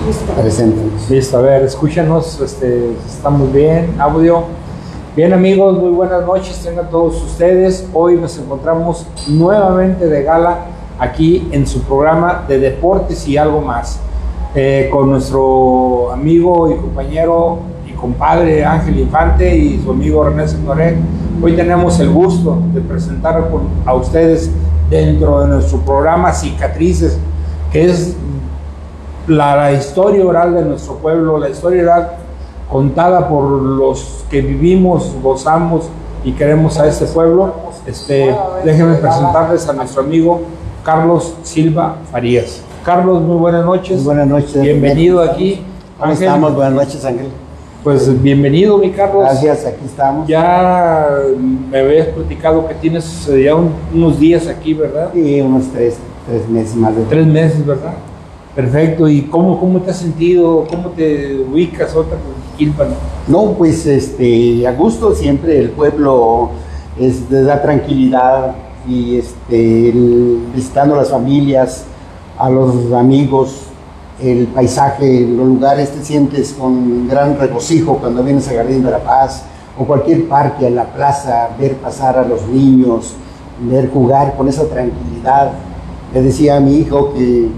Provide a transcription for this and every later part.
Presente. Listo, a ver, escúchanos, estamos bien, audio. Bien amigos, muy buenas noches, tengan todos ustedes. Hoy nos encontramos nuevamente de gala aquí en su programa de deportes y algo más. Con nuestro amigo y compañero y compadre Ángel Infante y su amigo René Signoret. Hoy tenemos el gusto de presentar a ustedes dentro de nuestro programa Cicatrices, que es la historia oral de nuestro pueblo, la historia oral contada por los que vivimos, gozamos y queremos a este pueblo. Déjenme presentarles a nuestro amigo Carlos Silva Farías. Carlos, muy buenas noches. Muy buenas noches. Bienvenido aquí. ¿Cómo estamos? Buenas noches, Ángel. Pues bienvenido, mi Carlos. Gracias, aquí estamos. Ya me habías platicado que tienes ya unos días aquí, ¿verdad? Sí, unos tres meses más de 3 meses, ¿verdad? Perfecto. ¿Y cómo te has sentido? ¿Cómo te ubicas ahorita con Jiquilpan? No, pues a gusto siempre. El pueblo da tranquilidad y visitando las familias, a los amigos, el paisaje, los lugares, te sientes con gran regocijo cuando vienes a Jardín de la Paz o cualquier parque, a la plaza, ver pasar a los niños, ver jugar con esa tranquilidad. Le decía a mi hijo que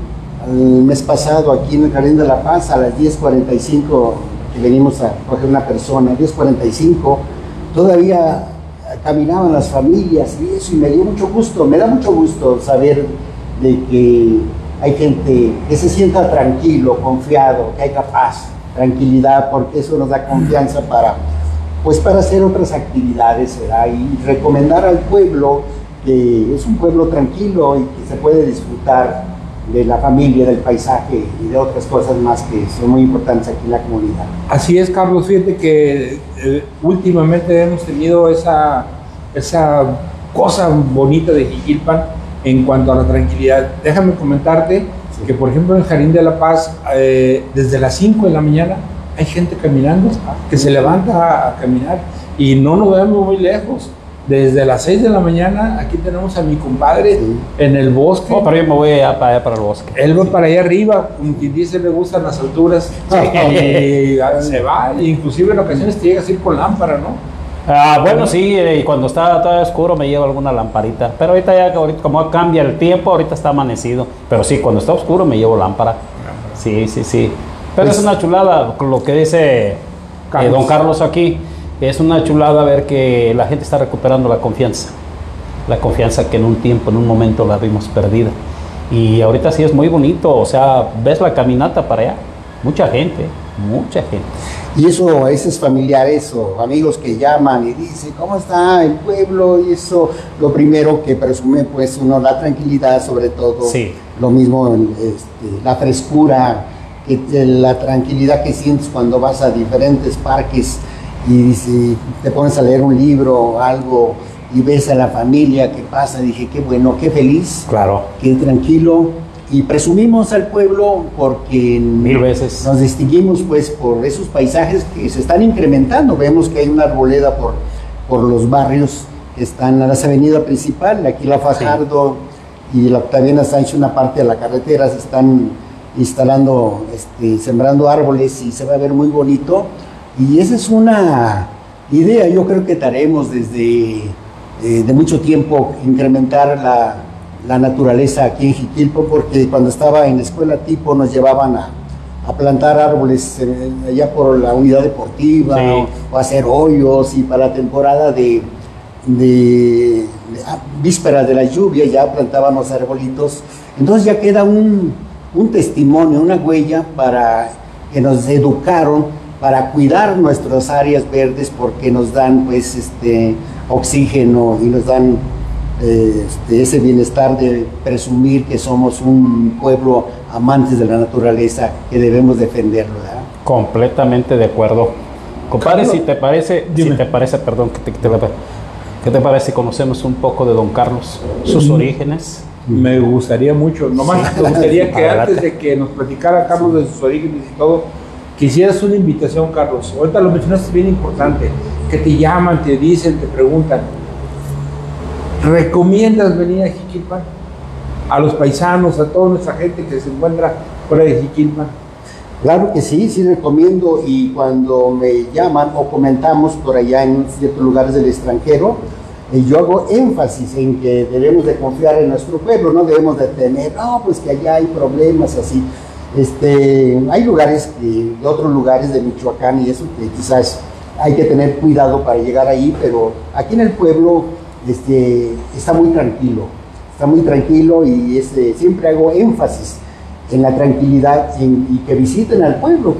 el mes pasado aquí en el Jardín de la Paz a las 10:45 que venimos a coger una persona, 10:45, todavía caminaban las familias y eso, y me dio mucho gusto, me da mucho gusto saber de que hay gente que se sienta tranquilo, confiado, que hay paz, tranquilidad, porque eso nos da confianza para hacer otras actividades, ¿verdad? Y recomendar al pueblo que es un pueblo tranquilo y que se puede disfrutar de la familia, del paisaje y de otras cosas más que son muy importantes aquí en la comunidad. Así es, Carlos. Fíjate que últimamente hemos tenido esa cosa bonita de Jiquilpan en cuanto a la tranquilidad. Déjame comentarte que, por ejemplo, en el Jardín de la Paz, desde las 5 de la mañana hay gente caminando, que se levanta a caminar y no nos vemos muy lejos. Desde las 6 de la mañana, aquí tenemos a mi compadre en el bosque. Oh, pero yo me voy para allá, para el bosque. Él va para allá arriba, como quien dice, le gustan las alturas. Y se va, e inclusive en ocasiones te llegas a ir con lámpara, ¿no? Bueno, sí, y cuando está todo oscuro me llevo alguna lamparita. Pero ahorita como cambia el tiempo, ahorita está amanecido. Pero sí, cuando está oscuro me llevo lámpara. Sí. Pero pues, es una chulada lo que dice don Carlos aquí. Es una chulada ver que la gente está recuperando la confianza que en un tiempo, en un momento la vimos perdida. Y ahorita sí es muy bonito, o sea, ves la caminata para allá, mucha gente. Y eso, a esos familiares o amigos que llaman y dicen, ¿cómo está el pueblo? Y eso, lo primero que presume, pues, uno, la tranquilidad, sobre todo. Sí. Lo mismo, la frescura, la tranquilidad que sientes cuando vas a diferentes parques y si te pones a leer un libro o algo y ves a la familia que pasa. Dije, qué bueno, qué feliz, claro, qué tranquilo. Y presumimos al pueblo porque 1000 veces nos distinguimos pues por esos paisajes que se están incrementando. Vemos que hay una arboleda por los barrios que están a la avenida principal, aquí la Fajardo y la Octaviana Sánchez, una parte de la carretera, se están instalando, sembrando árboles y se va a ver muy bonito. Y esa es una idea, yo creo que daremos desde de mucho tiempo, incrementar la naturaleza aquí en Jiquilpan, porque cuando estaba en la escuela tipo nos llevaban a plantar árboles allá por la unidad deportiva, o hacer hoyos, y para la temporada de víspera de la lluvia ya plantábamos arbolitos. Entonces ya queda un testimonio, una huella para que nos educaron para cuidar nuestras áreas verdes, porque nos dan pues oxígeno y nos dan ese bienestar de presumir que somos un pueblo amantes de la naturaleza, que debemos defenderlo, ¿verdad? Completamente de acuerdo. Compadre, si te parece, perdón, ¿qué te parece si conocemos un poco de don Carlos, sus orígenes? Me gustaría mucho, nomás me gustaría que antes de que nos platicara Carlos de sus orígenes y todo, quisieras una invitación, Carlos. Ahorita lo mencionaste, bien importante, que te llaman, te dicen, te preguntan, ¿recomiendas venir a Jiquilpan? A los paisanos, a toda nuestra gente que se encuentra fuera de Jiquilpan. Claro que sí, sí recomiendo, y cuando me llaman o comentamos por allá en ciertos lugares del extranjero, yo hago énfasis en que debemos de confiar en nuestro pueblo, no debemos de temer, no, pues que allá hay problemas así. Hay lugares, de otros lugares de Michoacán y eso, que quizás hay que tener cuidado para llegar ahí, pero aquí en el pueblo está muy tranquilo y siempre hago énfasis en la tranquilidad y que visiten al pueblo,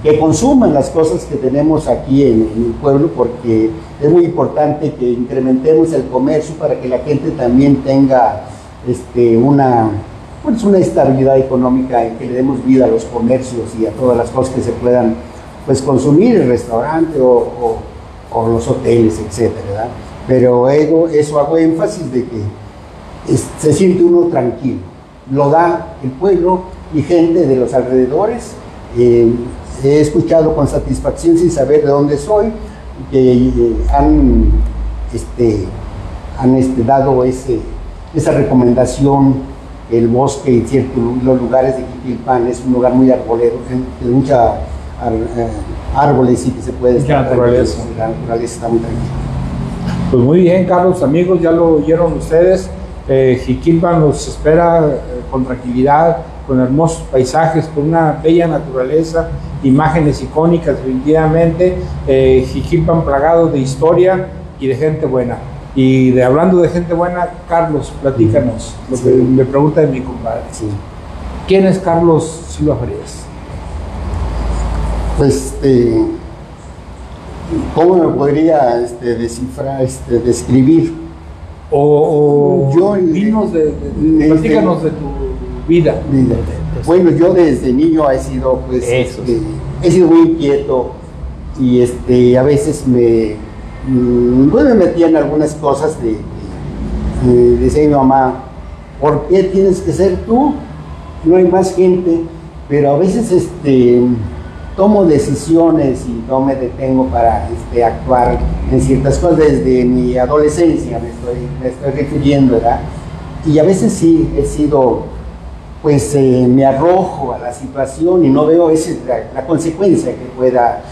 que consuman las cosas que tenemos aquí en el pueblo, porque es muy importante que incrementemos el comercio para que la gente también tenga una estabilidad económica, en que le demos vida a los comercios y a todas las cosas que se puedan pues consumir, el restaurante o los hoteles, etcétera, ¿verdad? Pero eso hago énfasis de que se siente uno tranquilo, lo da el pueblo y gente de los alrededores. He escuchado con satisfacción, sin saber de dónde soy, que han dado esa recomendación. El bosque y los lugares de Jiquilpan es un lugar muy arbolero, de mucha árboles y que se puede estar naturaleza. La naturaleza está muy tranquila. Pues muy bien, Carlos, amigos, ya lo oyeron ustedes. Jiquilpan los espera con tranquilidad, con hermosos paisajes, con una bella naturaleza, imágenes icónicas definitivamente. Jiquilpan plagado de historia y de gente buena. Y hablando de gente buena, Carlos, platícanos lo que me pregunta de mi compadre. Sí. ¿Quién es Carlos Silva Frías? Pues, ¿cómo me podría describir? Platícanos de tu vida. Bueno, yo desde niño he sido muy inquieto y a veces me metía en algunas cosas decía mi mamá, ¿por qué tienes que ser tú? No hay más gente. Pero a veces tomo decisiones y no me detengo para actuar en ciertas cosas. Desde mi adolescencia me estoy refiriendo, ¿verdad? Y a veces sí he sido, pues me arrojo a la situación y no veo la consecuencia que pueda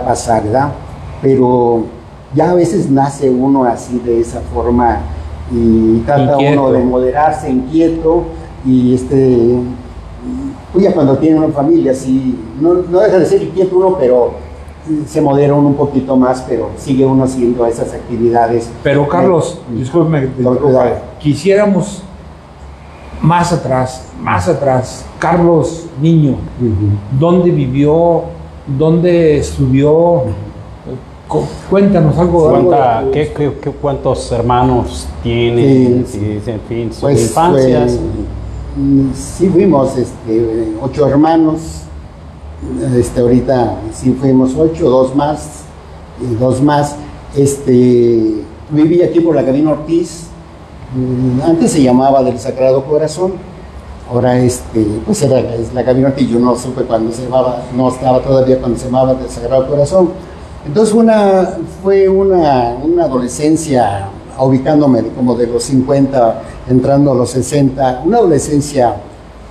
pasar, ¿verdad? Pero ya a veces nace uno así, de esa forma, y trata inquieto. Uno de moderarse, inquieto, y ya cuando tiene una familia, sí, no deja de ser inquieto uno, pero se modera uno un poquito más, pero sigue uno haciendo esas actividades. Pero Carlos, discúlpeme, quisiéramos más atrás, Carlos niño, ¿dónde vivió? ¿Dónde estudió? Cuéntanos algo. ¿Cuántos hermanos tiene? En fin, sus infancias. Sí fuimos 8 hermanos. Ahorita sí fuimos 8, 2 más. Viví aquí por la Gavino Ortiz. Antes se llamaba del Sagrado Corazón. Ahora pues es la Gavino Ortiz. Yo no supe cuando se llamaba, no estaba todavía cuando se llamaba del Sagrado Corazón. Entonces fue una adolescencia, ubicándome como de los 50, entrando a los 60, una adolescencia,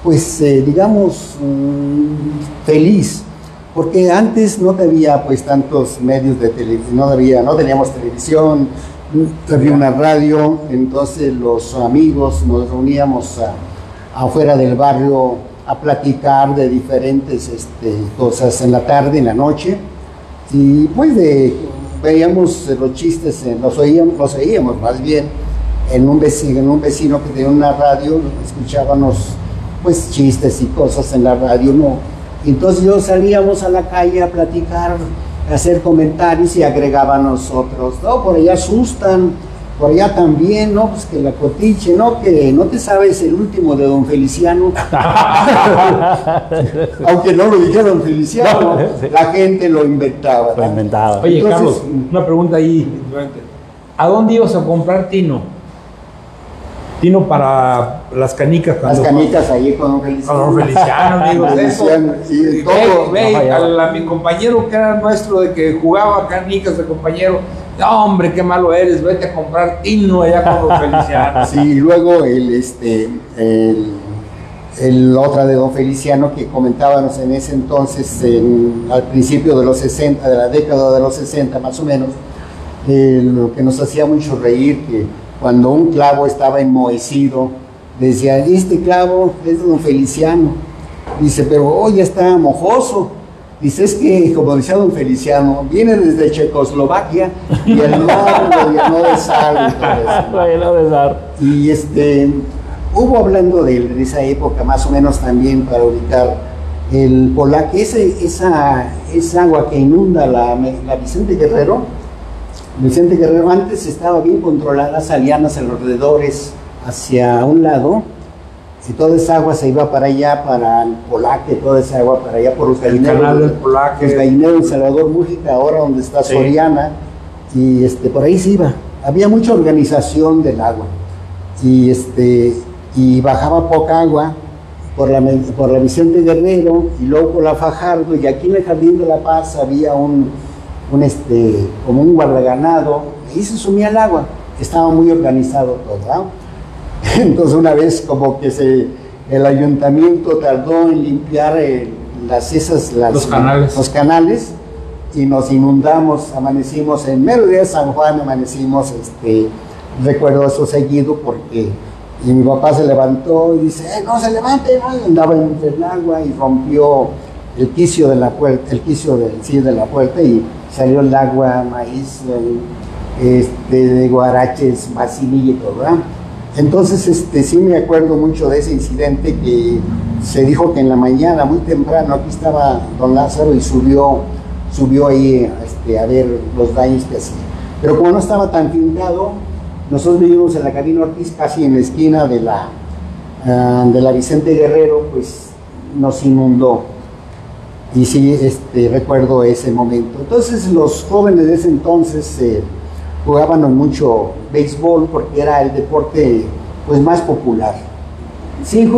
pues digamos, feliz, porque antes no había pues tantos medios de televisión, no teníamos televisión, no había una radio. Entonces los amigos nos reuníamos afuera del barrio a platicar de diferentes cosas en la tarde, en la noche. Y pues veíamos los chistes, los oíamos más bien en un vecino que tenía una radio. Escuchábamos pues chistes y cosas en la radio, ¿no? Entonces yo salíamos a la calle a platicar, a hacer comentarios, y agregaban nosotros, no, por allá asustan, por allá también, no, pues que la cotiche, no, que no te sabes el último de don Feliciano. Aunque no lo dijera don Feliciano, la gente lo inventaba. Oye, entonces, Carlos, una pregunta ahí. ¿A dónde ibas a comprar tino? Tino para las canicas. Las canicas ahí con don Feliciano. Con don Feliciano, amigos. Sí, todo. Ve a mi compañero, que era nuestro, de que jugaba canicas de compañero. No, hombre, qué malo eres, vete a comprar tino allá con don Feliciano. Sí, y luego Otra de don Feliciano que comentábamos en ese entonces, al principio de los 60, de la década de los 60 más o menos, lo que nos hacía mucho reír, que cuando un clavo estaba enmohecido, decía, este clavo es de don Feliciano. Dice, pero hoy ya está mojoso. Dice, es que, como decía don Feliciano, viene desde Checoslovaquia y el mar lo llenó de sal. Y hubo, hablando de esa época, más o menos también para ubicar, el Polaque, esa agua que inunda la Vicente Guerrero antes estaba bien controlada, salían hacia los alrededores, hacia un lado, y toda esa agua se iba para allá, para el Polaque, toda esa agua para allá por los gallineros, los gallineros de Salvador Mújica, ahora donde está Soriana, y por ahí se iba. Había mucha organización del agua, y bajaba poca agua por la Vicente Guerrero, y luego por la Fajardo, y aquí en el Jardín de la Paz había como un guardaganado, y se sumía el agua, estaba muy organizado todo, ¿no? Entonces una vez como que el ayuntamiento tardó en limpiar los canales y nos inundamos, amanecimos en mero día de San Juan, recuerdo eso seguido porque mi papá se levantó y dice, no se levante, ¿no? Andaba en el agua y rompió el quicio de la puerta, de la puerta, y salió el agua, maíz, de guaraches, vacinilla y todo, ¿verdad? Entonces, sí me acuerdo mucho de ese incidente, que se dijo que en la mañana, muy temprano, aquí estaba don Lázaro y subió ahí a ver los daños que hacía. Pero como no estaba tan pintado, nosotros vivimos en la Cabina Ortiz, casi en la esquina de la Vicente Guerrero, pues nos inundó. Y sí, recuerdo ese momento. Entonces, los jóvenes de ese entonces jugaban mucho béisbol porque era el deporte pues más popular. Sí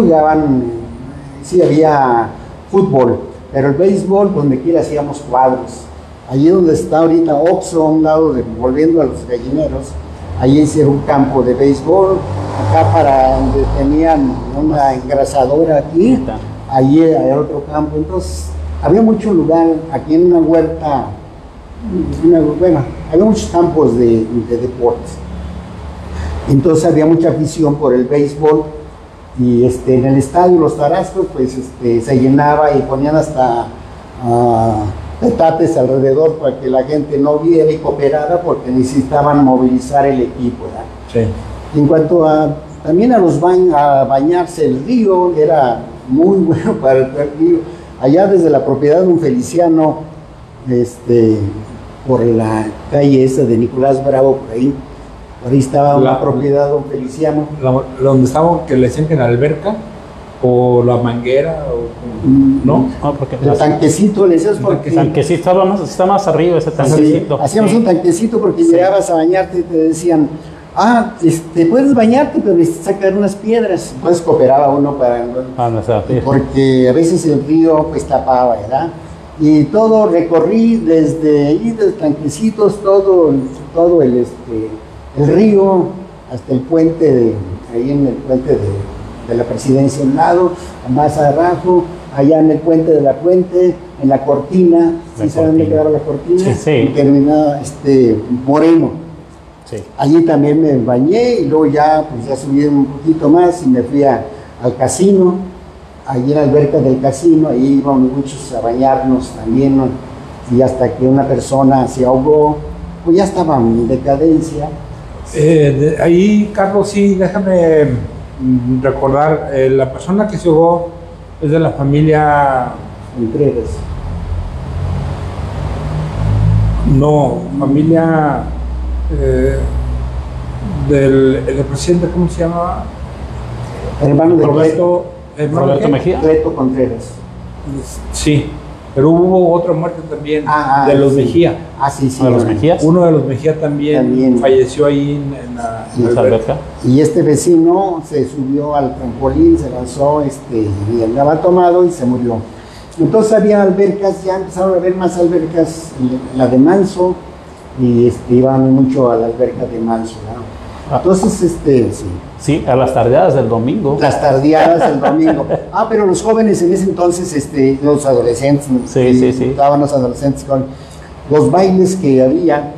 había fútbol, pero el béisbol donde quiera hacíamos cuadros. Allí donde está ahorita Oxxo, a un lado, volviendo a los gallineros, allí hicieron un campo de béisbol, acá para donde tenían una engrasadora aquí, allí hay otro campo. Entonces había mucho lugar aquí en una huerta. Había muchos campos de deportes. Entonces había mucha afición por el béisbol, y en el estadio Los Tarascos pues se llenaba y ponían hasta petates alrededor para que la gente no viera y cooperara, porque necesitaban movilizar el equipo, ¿verdad? Sí. En cuanto también a bañarse, el río era muy bueno para el río. Allá desde la propiedad de un Feliciano, por la calle esa de Nicolás Bravo, por ahí estaba una propiedad de don Feliciano. Donde estaba, que le decían que en la alberca, o la manguera, ¿no? Porque el tanquecito, le decías, porque... El tanquecito está más arriba, ese tanquecito. Sí, hacíamos un tanquecito porque llegabas a bañarte y te decían, puedes bañarte, pero necesitas sacar unas piedras. Entonces cooperaba uno porque a veces el río pues tapaba, ¿verdad? Y todo recorrí desde ahí, desde tanquecitos, todo el río hasta el puente, ahí en el puente de la Presidencia, un lado, más abajo, allá en el puente de la Puente, en la Cortina, ¿sí saben dónde quedaba la Cortina? Sí, sí. Terminada Moreno. Sí. Allí también me bañé, y luego ya subí un poquito más y me fui al casino. Allí en la alberca del casino, ahí íbamos muchos a bañarnos también, ¿no? Y hasta que una persona se ahogó, pues ya estaba en decadencia. Ahí, Carlos, sí, déjame recordar, la persona que se ahogó es de la familia Contreras. No, familia del presidente, ¿cómo se llama? Hermano de Roberto Mejía. Cleto Contreras. Sí, pero hubo otra muerte también de los Mejía. Sí. ¿De los Mejías? Uno de los Mejía también falleció ahí en la alberca. Y este vecino se subió al trampolín, se lanzó y andaba tomado y se murió. Entonces había albercas, ya empezaron a haber más albercas, la de Manso, y iban mucho a la alberca de Manso, ¿no? Entonces, sí. Sí, a las tardeadas del domingo. Las tardeadas del domingo. pero los jóvenes en ese entonces, los adolescentes, estaban los adolescentes con los bailes que había,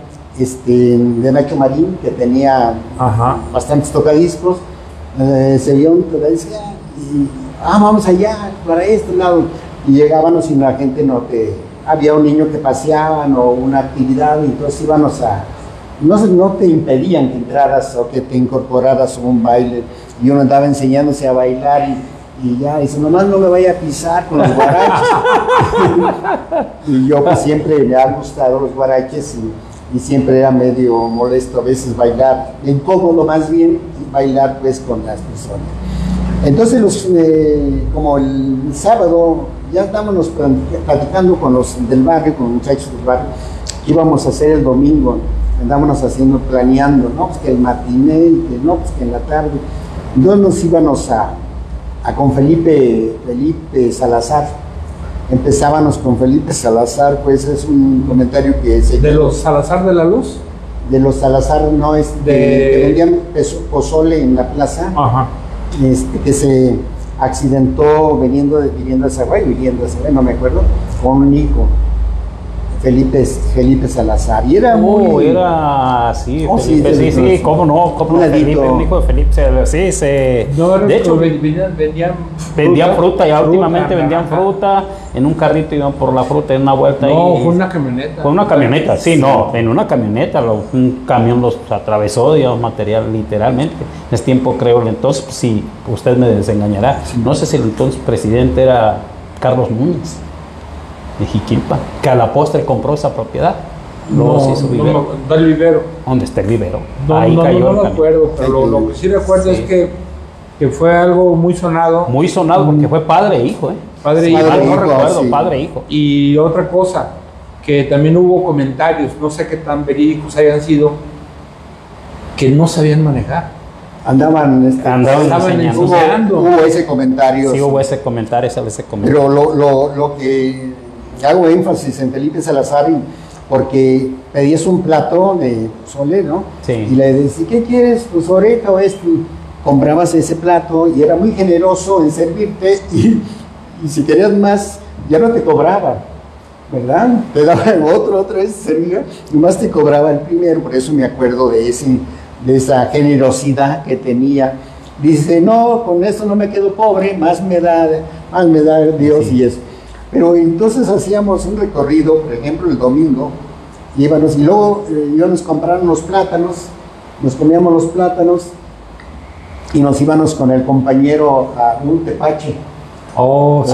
de Nacho Marín, que tenía bastantes tocadiscos, se veía un tocadisco y vamos allá, para este lado, y llegábamos y la gente había un niño que paseaban o una actividad, y entonces íbamos no te impedían que entraras o que te incorporaras a un baile, y uno andaba enseñándose a bailar y ya, dice, nomás no me vaya a pisar con los guaraches. Y yo pues siempre me han gustado los guaraches y siempre era medio molesto a veces bailar, incómodo más bien, bailar pues con las personas. Entonces como el sábado ya estábamos platicando con los del barrio, con los muchachos del barrio, que íbamos a hacer el domingo, andábamos planeando, ¿no? Pues que el matiné, y que no, pues que en la tarde. Entonces nos íbamos con Felipe Salazar. Empezábamos con Felipe Salazar, pues es un comentario que se... ¿De los Salazar de la Luz? De los Salazar, no, que vendían pozole en la plaza. Que se accidentó viviendo a Zaguay, no me acuerdo, con un hijo, Felipe Salazar, y era Felipe, cómo no, Felipe, un hijo de Felipe, de hecho, vendían fruta, ya últimamente vendían fruta, en un carrito iban por la fruta en una vuelta. No, fue una camioneta. Fue una camioneta, en una camioneta, un camión los atravesó, digamos, material, literalmente. En ese tiempo, creo, entonces, pues, sí, usted me desengañará, no sé si el entonces presidente era Carlos Núñez, de Jiquilpan, que a la postre compró esa propiedad. Luego se hizo vivero. Del vivero. ¿Dónde está el vivero? Ahí cayó. No me acuerdo, pero lo que sí recuerdo es que fue algo muy sonado. Muy sonado, porque fue padre e hijo, Padre e hijo. No recuerdo, padre e hijo. Y otra cosa, que también hubo comentarios, no sé qué tan verídicos hayan sido, que no sabían manejar. Andaban enseñando. Hubo ese comentario. Sí, hubo ese comentario. Pero lo que hago énfasis en Felipe Salazar, porque pedías un plato de pozole, ¿no? Sí. Y le decías, ¿qué quieres? ¿Pues oreja o esto? Comprabas ese plato y era muy generoso en servirte, y si querías más, ya no te cobraba, ¿verdad? Te daba otra vez servía, y más te cobraba el primero. Por eso me acuerdo de esa generosidad que tenía. Dice, no, con esto no me quedo pobre, más me da Dios, y eso. Pero entonces hacíamos un recorrido, por ejemplo, el domingo, y luego íbamos a comprar unos plátanos, nos comíamos los plátanos, y nos íbamos con el compañero a un tepache. Íbamos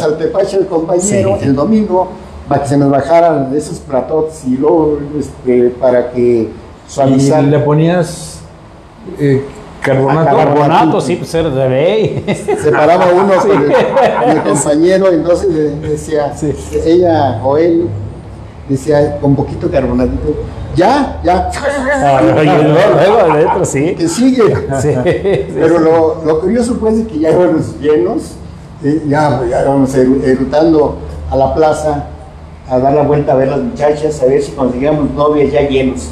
al tepache del compañero el domingo, para que se nos bajaran esos platotes, y luego para que suavizar. ¿Y le ponías carbonato? Sí, pues era de ley. Se paraba uno con el compañero, entonces decía, ella o él decía, con poquito carbonatito, ya. Luego adentro, sí. Que sigue. Pero lo curioso pues es que ya íbamos llenos, ya íbamos erutando a la plaza, a dar la vuelta a ver las muchachas, a ver si conseguíamos novias ya llenos.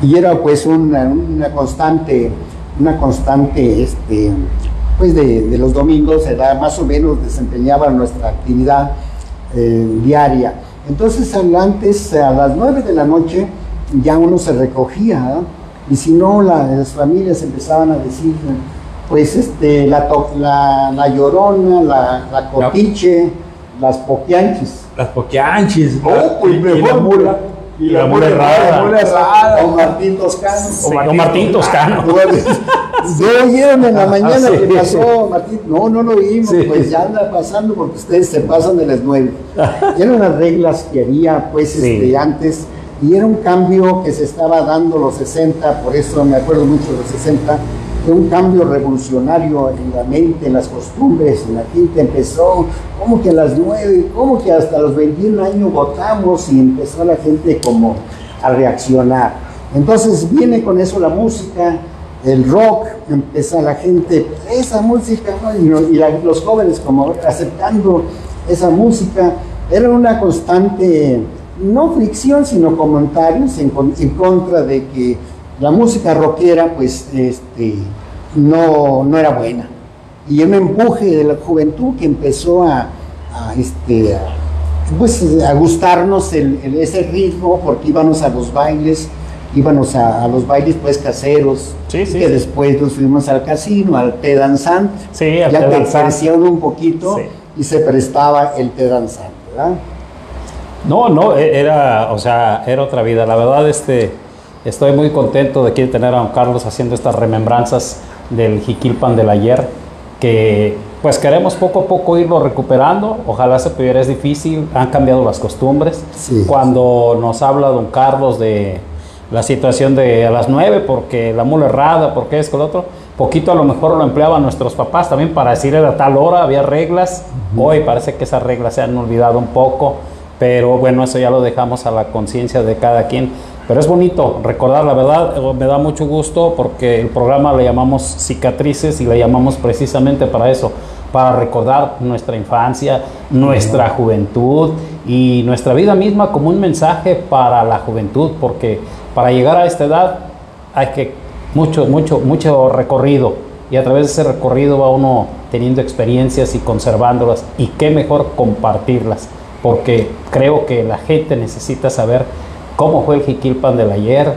Y era pues una constante, pues de los domingos, más o menos desempeñaba nuestra actividad diaria. Entonces antes, a las 9 de la noche, ya uno se recogía, ¿no? Y si no, las familias empezaban a decir, pues la llorona, la cotiche, las poquianchis. Las poquianchis. Y la mula errada. O Martín Toscano. O Martín Toscano. ¿No oyeron en la mañana que pasó Martín? No lo oímos, pues ya anda pasando porque ustedes se pasan de las 9. Eran unas reglas que había pues antes, y era un cambio que se estaba dando los 60, por eso me acuerdo mucho de los 60, fue un cambio revolucionario en la mente, en las costumbres, en la gente empezó, como que a las 9, como que hasta los 21 años votamos, y empezó la gente como a reaccionar. Entonces viene con eso la música, el rock, empieza la gente, esa música, ¿no? y los jóvenes como aceptando esa música. Era una constante, no fricción, sino comentarios en contra de que la música rockera pues no era buena, y un empuje de la juventud que empezó pues, a gustarnos ese ritmo, porque íbamos a los bailes, a los bailes pues caseros, Sí, sí, que sí. después nos fuimos al casino, al té danzante, Sí, al ya té que danzante. crecía uno un poquito, Sí. y se prestaba el té danzante, ¿verdad? No, era, o sea, era otra vida. La verdad, estoy muy contento de aquí tener a don Carlos haciendo estas remembranzas del Jiquilpan del ayer, que pues queremos poco a poco irlo recuperando. Ojalá se pudiera, es difícil, han cambiado las costumbres. Sí. Cuando nos habla don Carlos de la situación de a las 9, porque la mula errada, porque es con lo otro, poquito a lo mejor lo empleaban nuestros papás también para decir era tal hora, había reglas. Hoy parece que esas reglas se han olvidado un poco, pero bueno, eso ya lo dejamos a la conciencia de cada quien. Pero es bonito recordar, la verdad, me da mucho gusto porque el programa le llamamos Cicatrices y le llamamos precisamente para eso, para recordar nuestra infancia, nuestra juventud y nuestra vida misma como un mensaje para la juventud, porque para llegar a esta edad hay que mucho recorrido, y a través de ese recorrido va uno teniendo experiencias y conservándolas, y qué mejor compartirlas, porque creo que la gente necesita saber cómo fue el Jiquilpan del ayer,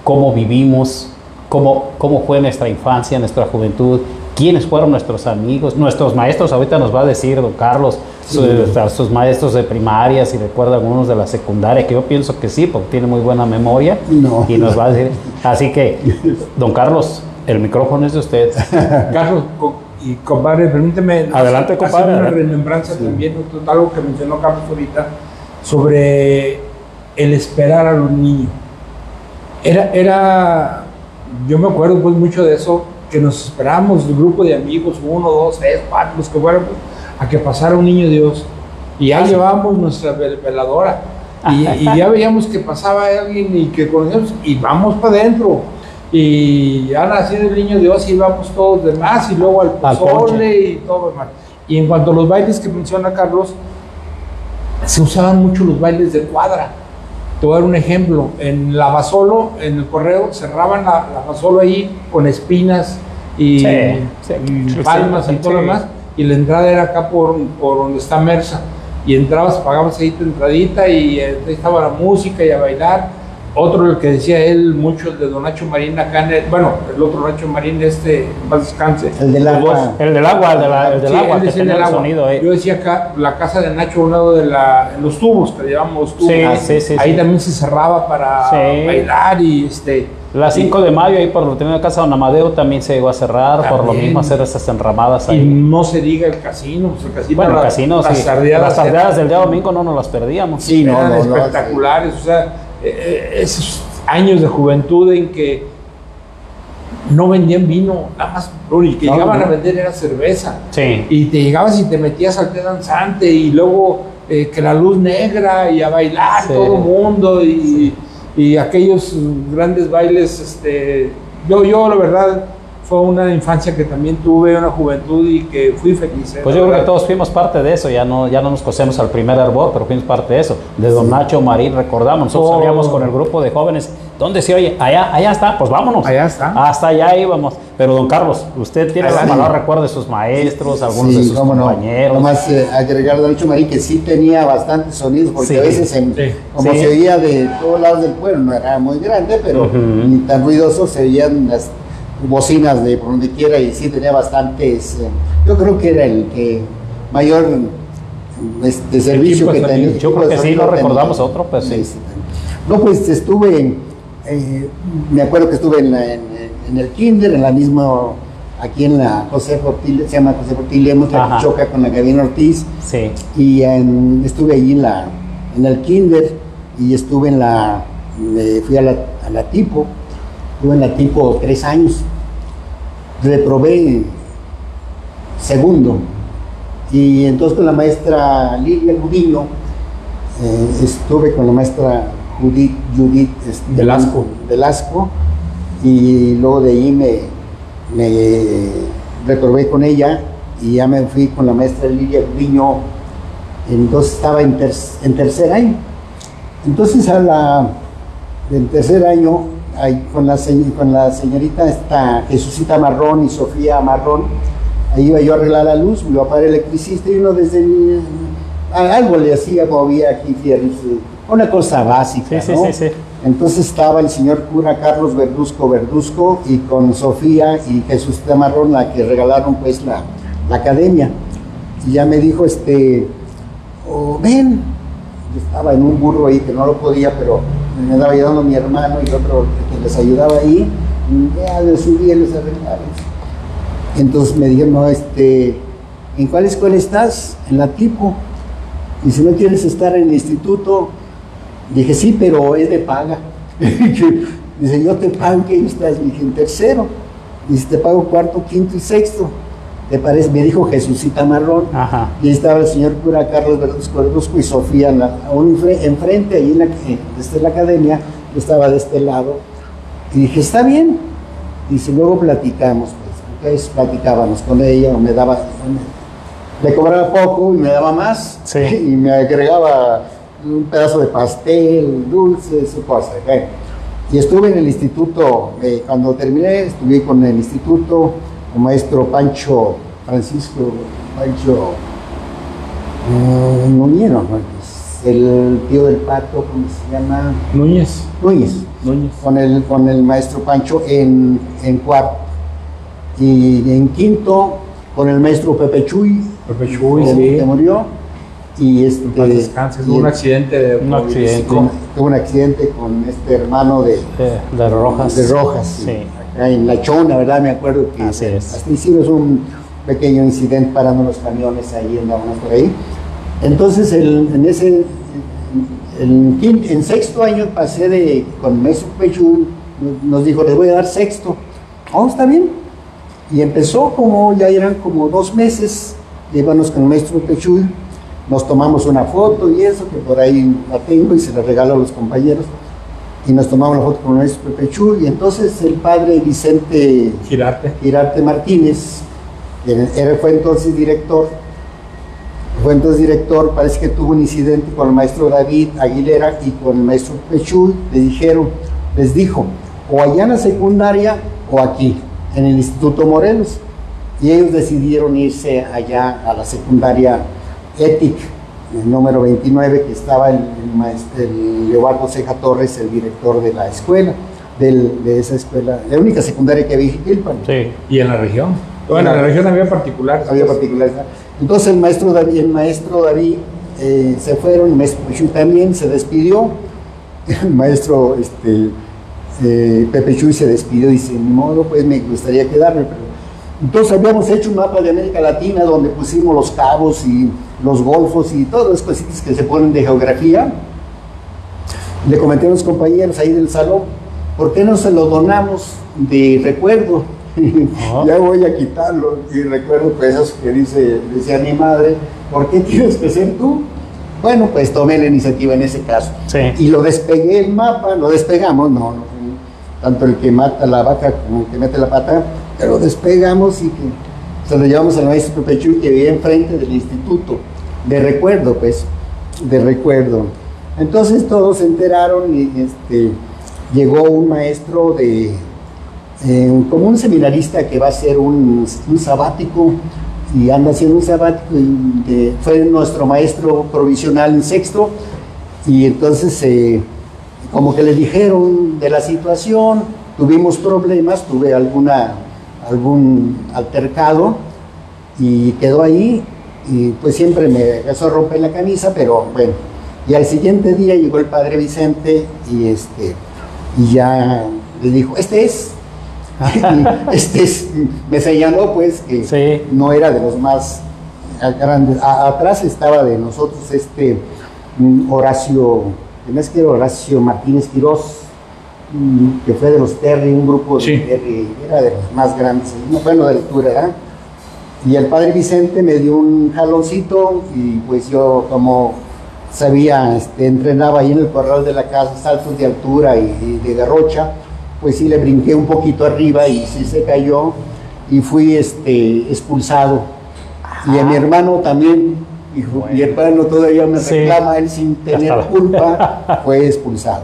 cómo vivimos, cómo fue nuestra infancia, nuestra juventud, quiénes fueron nuestros amigos, nuestros maestros. Ahorita nos va a decir don Carlos, Sí. sus maestros de primaria, si recuerda algunos de la secundaria, que yo pienso que sí, porque tiene muy buena memoria, No. y nos va a decir. Así que, don Carlos, el micrófono es de usted. Carlos y compadre, permíteme Adelante, hacer compadre, una adelante. remembranza también, algo que mencionó Carlos ahorita, sobre el esperar a los niños. Yo me acuerdo pues mucho de eso, que nos esperábamos, el grupo de amigos, 1, 2, 3, 4, los que fueran, a que pasara un niño Dios. Y ya llevábamos nuestra veladora. Y ya veíamos que pasaba alguien y que conocíamos, y vamos para adentro. Y ya nació el niño Dios y íbamos todos demás, y luego al Al pozole ponche. y todo demás. Y en cuanto a los bailes que menciona Carlos, se usaban mucho los bailes de cuadra. Te voy a dar un ejemplo. En la Basolo, en el Correo, cerraban la Basolo ahí con espinas y, Sí, y sí, palmas sí, y todo sí. lo demás. Y la entrada era acá por donde está Mersa. Y entrabas, pagabas ahí tu entradita y ahí estaba la música y a bailar. Otro, el que decía él, mucho de Don Nacho Marín acá el otro Nacho Marín, más descanse. El del agua. El del agua, el del Sí, agua, él que decía tenía en el agua. sonido ahí. Yo decía acá, la casa de Nacho a un lado de en los tubos, que le llamamos tubos. Sí, Ahí sí. también se cerraba para Sí. bailar y La 5 de mayo, ahí por lo que casa Don Amadeo, también se llegó a cerrar, por lo También. mismo hacer esas enramadas y ahí. no se diga el casino, pues el casino, Bueno, el casino, las sí. tardeadas Las tardeadas del día domingo no nos las perdíamos. Sí, no, eran no, no, espectaculares, o sea, esos años de juventud en que no vendían vino, nada más, lo único que No, llegaban no. a vender era cerveza. Sí. Y te llegabas y te metías al té danzante y luego que la luz negra y a bailar Sí. todo el mundo y aquellos grandes bailes. Yo la verdad fue una infancia que también tuve, una juventud y que fui feliz. Pues yo creo que todos fuimos parte de eso, ya no nos cosemos al primer hervor, pero fuimos parte de eso. De Don Nacho Marín, recordamos, nosotros Oh. salíamos con el grupo de jóvenes. ¿Dónde se oye? Allá está, pues vámonos. Allá está. Hasta allá íbamos. Pero don Carlos, usted tiene la Adelante. palabra, recuerda de sus maestros, algunos de sus cómo no. compañeros. Nomás agregar a Nacho Marín que sí tenía bastantes sonidos, porque Sí. a veces, Sí. como Sí. se oía de todos lados del pueblo, no era muy grande, pero Ujú. ni tan ruidoso, se oían las bocinas de por donde quiera, y sí tenía bastantes. Yo creo que era el que mayor servicio Equipo de que tenía. sonido. Yo creo que sí, Sonido no tenía. recordamos otro, pues sí. No, pues estuve, me acuerdo que estuve en el kinder, en la misma, aquí en la José Portil, se llama José Portil Lemos, la Ajá. que choca con la Gavino Ortiz, Sí. y estuve allí en el kinder, y estuve fui a la tipo, estuve en la tipo 3 años, reprobé segundo, y entonces con la maestra Lilia Gudiño, estuve con la maestra Judith Velasco, y luego de ahí me reprobé con ella, y ya me fui con la maestra Lilia Gudiño. Entonces estaba en tercer año. Entonces en tercer año, con la señorita Jesucita Marrón y Sofía Marrón, ahí iba yo a arreglar la luz, mi papá era electricista y uno desde algo le hacía, movía aquí fierros, una cosa básica, Sí, ¿no? sí, sí, sí. Entonces estaba el señor cura Carlos Verduzco y con Sofía y Jesús Tamarrón, la que regalaron pues la academia. Y ya me dijo, oh, ven, yo estaba en un burro ahí que no lo podía, pero me andaba ayudando mi hermano y otro que les ayudaba ahí, y ya les subí, les arreglaba. Entonces me dijeron, no, ¿en cuál escuela estás? En la tipo. Y si no quieres estar en el instituto, dije, sí, pero es de paga. Dice, yo te pago, ¿en qué estás? Dije, en tercero. Dice, te pago cuarto, quinto y sexto. ¿Te parece? Me dijo Jesucita Marrón. Ajá. Y ahí estaba el señor cura Carlos Verduzco y Sofía enfrente, ahí desde la academia, yo estaba de este lado. Y dije, está bien. Dice, luego platicamos. Pues, platicábamos con ella, o me daba, le cobraba poco y me daba más. Sí. Y me agregaba un pedazo de pastel, dulces, su cosa. ¿Okay? Y estuve en el instituto, cuando terminé, estuve con el instituto, con maestro Francisco Pancho Núñez, ¿no? El tío del pato, ¿cómo se llama? Núñez. Con el maestro Pancho en cuarto. Y en quinto, con el maestro Pepe Chuy, Sí. que murió. Y Tuvo un accidente. Tuvo un accidente con este hermano de Rojas. De Rojas, Sí. Acá en La Chona, ¿verdad? Me acuerdo que Así es. hasta hicimos un pequeño incidente parando los camiones ahí, andábamos por ahí. Entonces, en sexto año pasé con el maestro Pechu, nos dijo, les voy a dar sexto. Oh, está bien. Y empezó ya eran como 2 meses, íbamos con el maestro Pechuy, nos tomamos una foto y eso, que por ahí la tengo y se la regalo a los compañeros, y nos tomamos la foto con el maestro Pechuy, y entonces el padre Vicente Girarte Martínez, fue entonces director, parece que tuvo un incidente con el maestro David Aguilera y con el maestro Pechuy, les dijo, o allá en la secundaria o aquí, en el Instituto Morelos, y ellos decidieron irse allá a la secundaria ETIC, el número 29, que estaba el Leobardo Ceja Torres, el director de la escuela, de esa escuela, la única secundaria que había en Jiquilpan. Sí, y en la región. Bueno, en la región había particulares. Entonces el maestro David se fueron, el maestro Pechuy también se despidió, el maestro Pepe Chuy se despidió y dice, ni modo, pues me gustaría quedarme. Entonces habíamos hecho un mapa de América Latina donde pusimos los cabos y los golfos y todas las cositas que se ponen de geografía. Le comenté a los compañeros ahí del salón, ¿por qué no se lo donamos de recuerdo? Ya voy a quitarlo. Y recuerdo pues eso que decía mi madre, ¿por qué tienes que ser tú? Bueno, pues tomé la iniciativa en ese caso. Sí. Y lo despegué el mapa, lo despegamos, no, tanto el que mata la vaca como el que mete la pata, pero lo despegamos y que se lo llevamos al maestro Pepe Chuy, que vivía enfrente del instituto, de recuerdo. Entonces todos se enteraron y llegó un maestro como un seminarista que va a hacer un sabático, y anda haciendo un sabático, y fue nuestro maestro provisional en sexto, y entonces como que le dijeron de la situación, tuvimos problemas, tuve algún altercado, y quedó ahí, y pues siempre me empezó a romper la camisa, pero bueno, y al siguiente día llegó el padre Vicente, y ya le dijo, me señaló pues que Sí. no era de los más grandes. Atrás estaba de nosotros Horacio Martínez Quirós, que fue de los Terry, un grupo de Terry, era de los más grandes, bueno, de lectura, ¿verdad? Y el padre Vicente me dio un jaloncito, y pues yo, como sabía, entrenaba ahí en el corral de la casa, saltos de altura y de garrocha, pues sí le brinqué un poquito arriba y sí se cayó, y fui expulsado. Y a mi hermano también, y mi hermano todavía me reclama, él sin tener culpa, fue expulsado.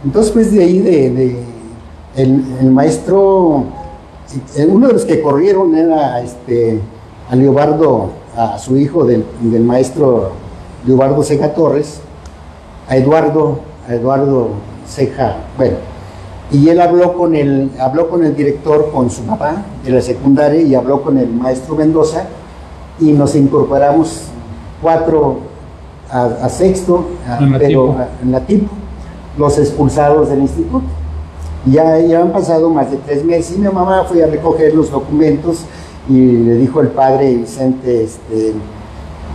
Entonces pues de ahí el maestro, uno de los que corrieron era a Leobardo, a su hijo del maestro Leobardo Ceja Torres, a Eduardo Ceja, bueno, y él habló con el director, con su papá de la secundaria, y habló con el maestro Mendoza, y nos incorporamos 4 a sexto, en la tipo, los expulsados del instituto. Ya han pasado más de 3 meses y mi mamá fue a recoger los documentos y le dijo el padre Vicente,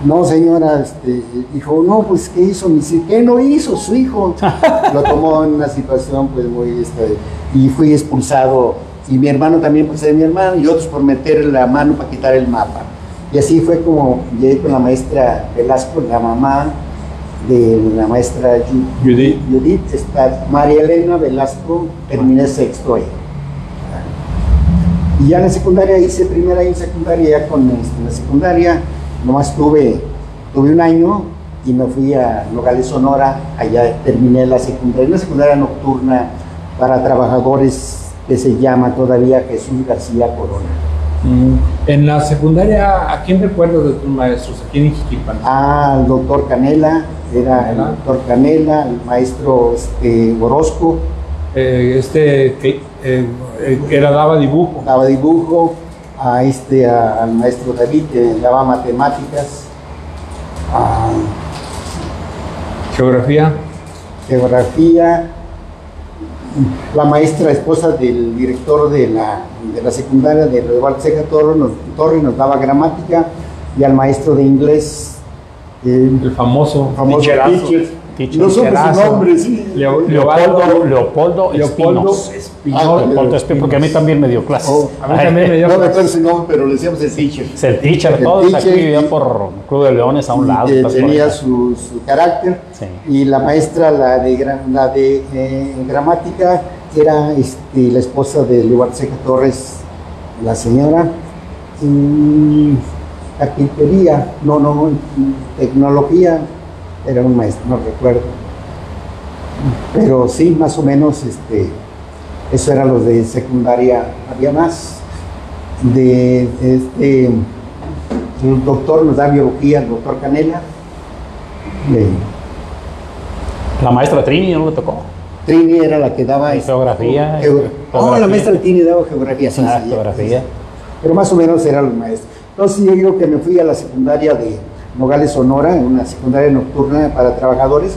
no señora, dijo, no, pues ¿qué hizo? ¿Qué no hizo su hijo? Lo tomó en una situación pues muy, y fui expulsado, y mi hermano también por ser mi hermano, y otros por meter la mano para quitar el mapa. Y así fue como llegué con la maestra Velasco, la mamá de la maestra Judith, María Elena Velasco, terminé sexto ahí. Y ya en la secundaria hice primer año de secundaria, ya con la secundaria nomás tuve 1 año y me fui a Nogales, Sonora, allá terminé la secundaria, una secundaria nocturna para trabajadores que se llama todavía Jesús García Corona. En la secundaria, ¿a quién recuerdas de tus maestros aquí en Ixquipan? Al doctor Canela, era el doctor Canela, el maestro Orozco. Que daba dibujo. Daba dibujo, al maestro David, que daba matemáticas. Geografía. La maestra esposa del director de la secundaria, de Eduardo Ceja Torres, nos daba gramática, y al maestro de inglés, el famoso teacher. No somos su nombre, sí. Leopoldo Espinos. Porque a mí también me dio clases. A mí también me dio clases. No recuerdo su nombre, pero le decíamos el teacher. El teacher, todos aquí vivían por Club de Leones a un lado. Tenía su carácter. Sí. Y la maestra, la de gramática, era la esposa de Leobardo Ceja Torres, la señora. Carpintería, tecnología, era un maestro, no recuerdo. Pero sí, más o menos, eso eran los de secundaria. Había más. El doctor nos da biología, el doctor Canela. La maestra Trini, ¿no le tocó? Trini era la que daba geografía. La maestra Trini daba geografía, sí. Geografía. Pero más o menos eran los maestros. Entonces yo digo que me fui a la secundaria de Nogales, Sonora, una secundaria nocturna para trabajadores.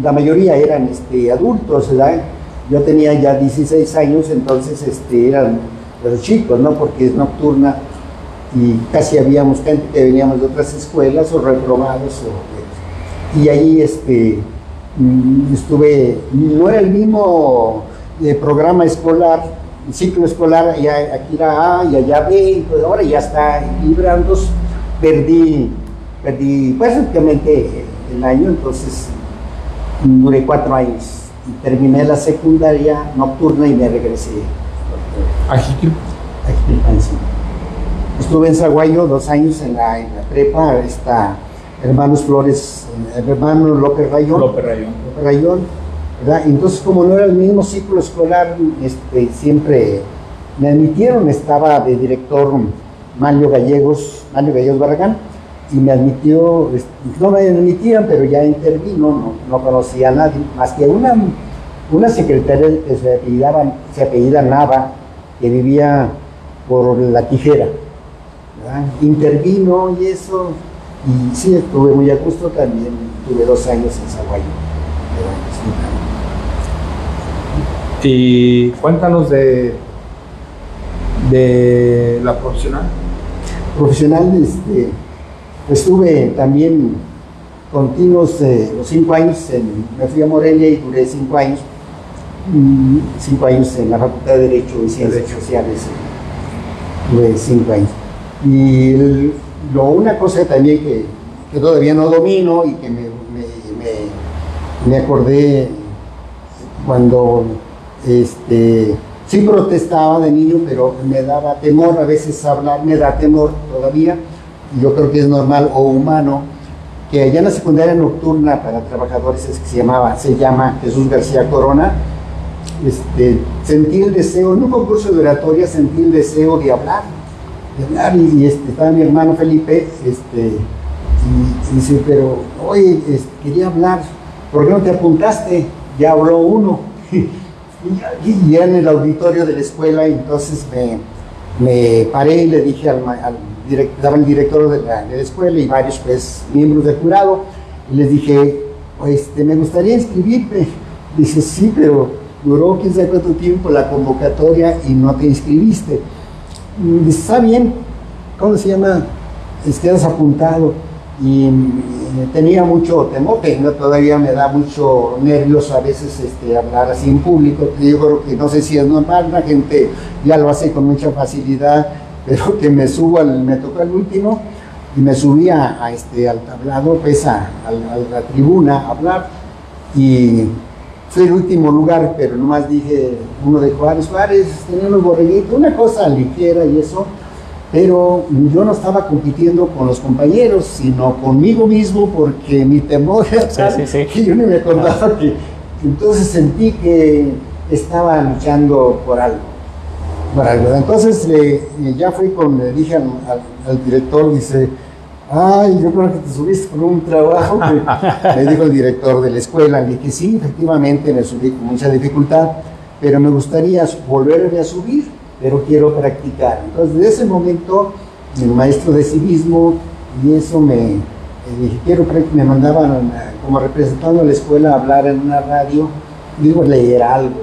La mayoría eran adultos, ¿verdad? Yo tenía ya 16 años, entonces eran los chicos, ¿no? Porque es nocturna y casi habíamos gente que veníamos de otras escuelas o reprobados. Y ahí estuve, no era el mismo programa escolar, ciclo escolar, aquí era A y allá B, entonces ahora ya está librándose. Perdí prácticamente el año, entonces duré 4 años y terminé la secundaria nocturna y me regresé a Ixquipan. Estuve en Zaguayo 2 años en la prepa, Hermanos Flores, hermano López Rayón, ¿verdad? Entonces, como no era el mismo ciclo escolar, siempre me admitieron. Estaba de director Manlio Gallegos Barragán, y me admitió. No me admitían, pero ya intervino. No conocía a nadie, más que una secretaria que se apellida Nava, que vivía por La Tijera, ¿verdad? Intervino y eso, y sí, estuve muy a gusto. También tuve 2 años en Zaguayo. Y cuéntanos de la profesional. Estuve también continuos los 5 años, me fui a Morelia y duré 5 años. 5 años en la Facultad de Derecho y Ciencias Sociales. Tuve 5 años. Y una cosa también que todavía no domino y que me acordé cuando sí protestaba de niño, pero me daba temor a veces hablar, me da temor todavía, y yo creo que es normal o humano, que allá en la secundaria nocturna para trabajadores se llama Jesús García Corona, sentí el deseo, en un concurso de oratoria sentí el deseo de hablar, de hablar, y estaba mi hermano Felipe, y dice, pero, oye, quería hablar, ¿por qué no te apuntaste? Ya habló uno. Y ya en el auditorio de la escuela, entonces me paré y le dije estaba el director de la escuela y varios pues miembros del jurado, y les dije, me gustaría inscribirme. Dice, sí, pero duró quién sabe cuánto tiempo la convocatoria y no te inscribiste. Dice, está bien, ¿cómo se llama? Quedas apuntado. Y tenía mucho temor, todavía me da mucho nervios a veces hablar así en público. Yo creo que no sé si es normal, la gente ya lo hace con mucha facilidad, pero que me tocó el último y me subí al tablado, pues a la tribuna a hablar, y fue el último lugar, pero nomás dije uno de Juárez, tenía unos borreguitos, una cosa ligera y eso. Pero yo no estaba compitiendo con los compañeros, sino conmigo mismo, porque mi temor era tal que yo ni me acordaba que entonces sentí que estaba luchando por algo. Entonces ya fui le dije al director, dice, ay, yo creo que te subiste por un trabajo, me dijo el director de la escuela. Le dije, sí, efectivamente me subí con mucha dificultad, pero me gustaría volverme a subir, pero quiero practicar. Entonces, desde ese momento, el maestro de civismo, y eso me mandaban como representando a la escuela a hablar en una radio, leer algo,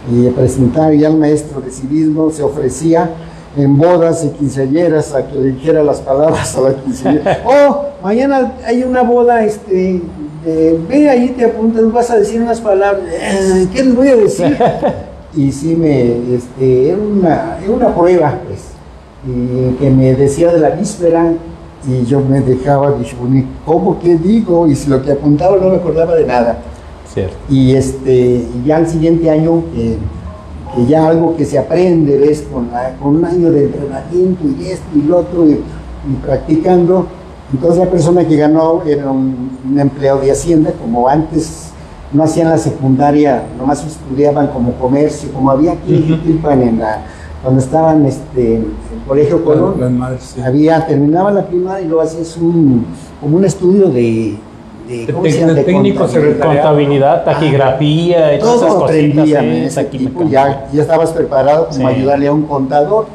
¿no? Y presentar, ya el maestro de civismo se ofrecía en bodas y quinceañeras a que le dijera las palabras a la quinceañera. Oh, mañana hay una boda, ve ahí, te apuntas, vas a decir unas palabras. ¿Qué les voy a decir? Y sí, era una prueba, pues, y que me decía de la víspera, y yo me dejaba, dije, bueno, ¿cómo que digo? Y si lo que apuntaba no me acordaba de nada. Cierto. Y ya el siguiente año, que ya algo que se aprende, ¿ves? Con un año de entrenamiento y esto y lo otro, y practicando. Entonces la persona que ganó era un empleado de Hacienda, como antes no hacían la secundaria, nomás estudiaban como comercio, como había aquí en Jiquilpan, cuando estaban en el Colegio Colón, terminaban la primaria y luego hacías como un estudio de ¿cómo se llama? De técnico, contabilidad, taquigrafía, y todas esas todo aprendía en cositas, ese tipo, ya estabas preparado como ayudarle a un contador.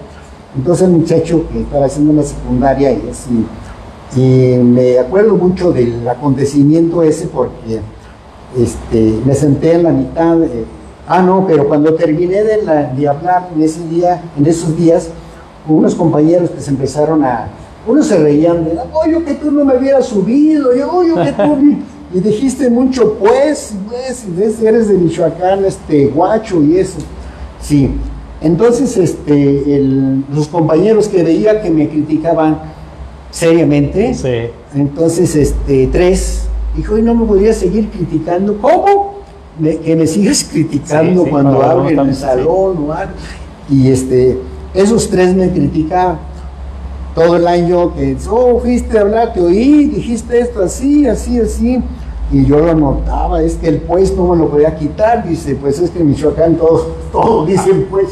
Entonces el muchacho que estaba haciendo la secundaria y así, y me acuerdo mucho del acontecimiento ese porque me senté en la mitad, pero cuando terminé de hablar en esos días, unos compañeros que se empezaron unos se reían de, oye, que tú no me hubieras subido, oye, que tú, y dijiste mucho, pues, eres de Michoacán, guacho y eso. Sí, entonces, los compañeros que veía que me criticaban seriamente, entonces, tres, dijo, y no me podrías seguir criticando. ¿Cómo? Que me sigas criticando cuando hablo en el salón o algo. Y esos tres me criticaban todo el año, que fuiste a hablar, te oí, dijiste esto así, y yo lo notaba, es que el pues no me lo podía quitar, dice, pues es que en Michoacán todo dicen pues.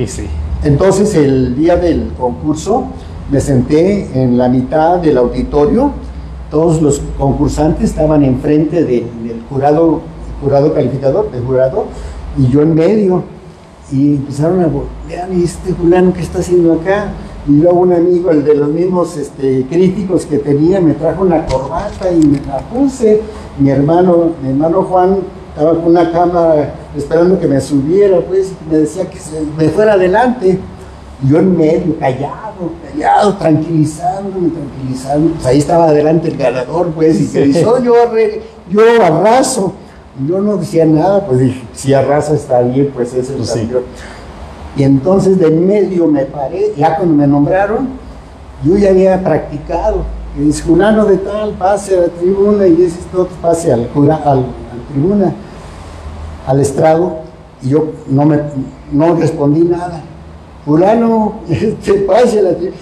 Sí. Entonces el día del concurso me senté en la mitad del auditorio, todos los concursantes estaban enfrente del jurado calificador, del jurado, y yo en medio, y empezaron a voltear, y fulano, ¿qué está haciendo acá? Y luego un amigo, el de los mismos críticos que tenía, me trajo una corbata y me la puse. Mi hermano Juan estaba con una cámara esperando que me subiera, pues, y me decía que me fuera adelante. Y yo en medio, callado, tranquilizándome. Pues ahí estaba adelante el ganador, pues, y que dice, yo arraso. Y yo no decía nada, pues dije, si arrasa está bien, pues es el campeón. Y entonces de en medio me paré, ya cuando me nombraron, yo ya había practicado. Y dice, fulano de tal, pase a la tribuna, y dice, todo pase a la tribuna, al estrado, y yo no respondí nada. Fulano, pase a la tribuna.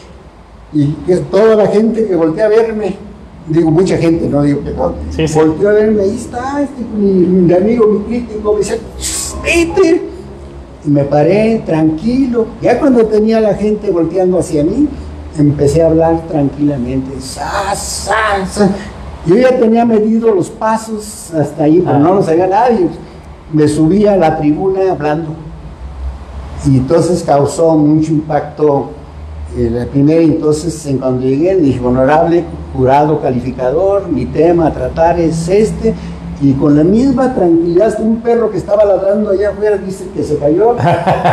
Y que toda la gente que voltea a verme, digo, mucha gente, no digo que no, volteó a verme, ahí está mi amigo, mi crítico, me dice, vete. y me paré tranquilo. Ya cuando tenía la gente volteando hacia mí, empecé a hablar tranquilamente. ¡Sas, sas, sas! Yo ya tenía medido los pasos hasta ahí, pero no lo sabía nadie. Me subí a la tribuna hablando. Y entonces causó mucho impacto. La primera, entonces, cuando llegué, dije: honorable jurado calificador, mi tema a tratar es este. Y con la misma tranquilidad, hasta un perro que estaba ladrando allá afuera dice que se cayó.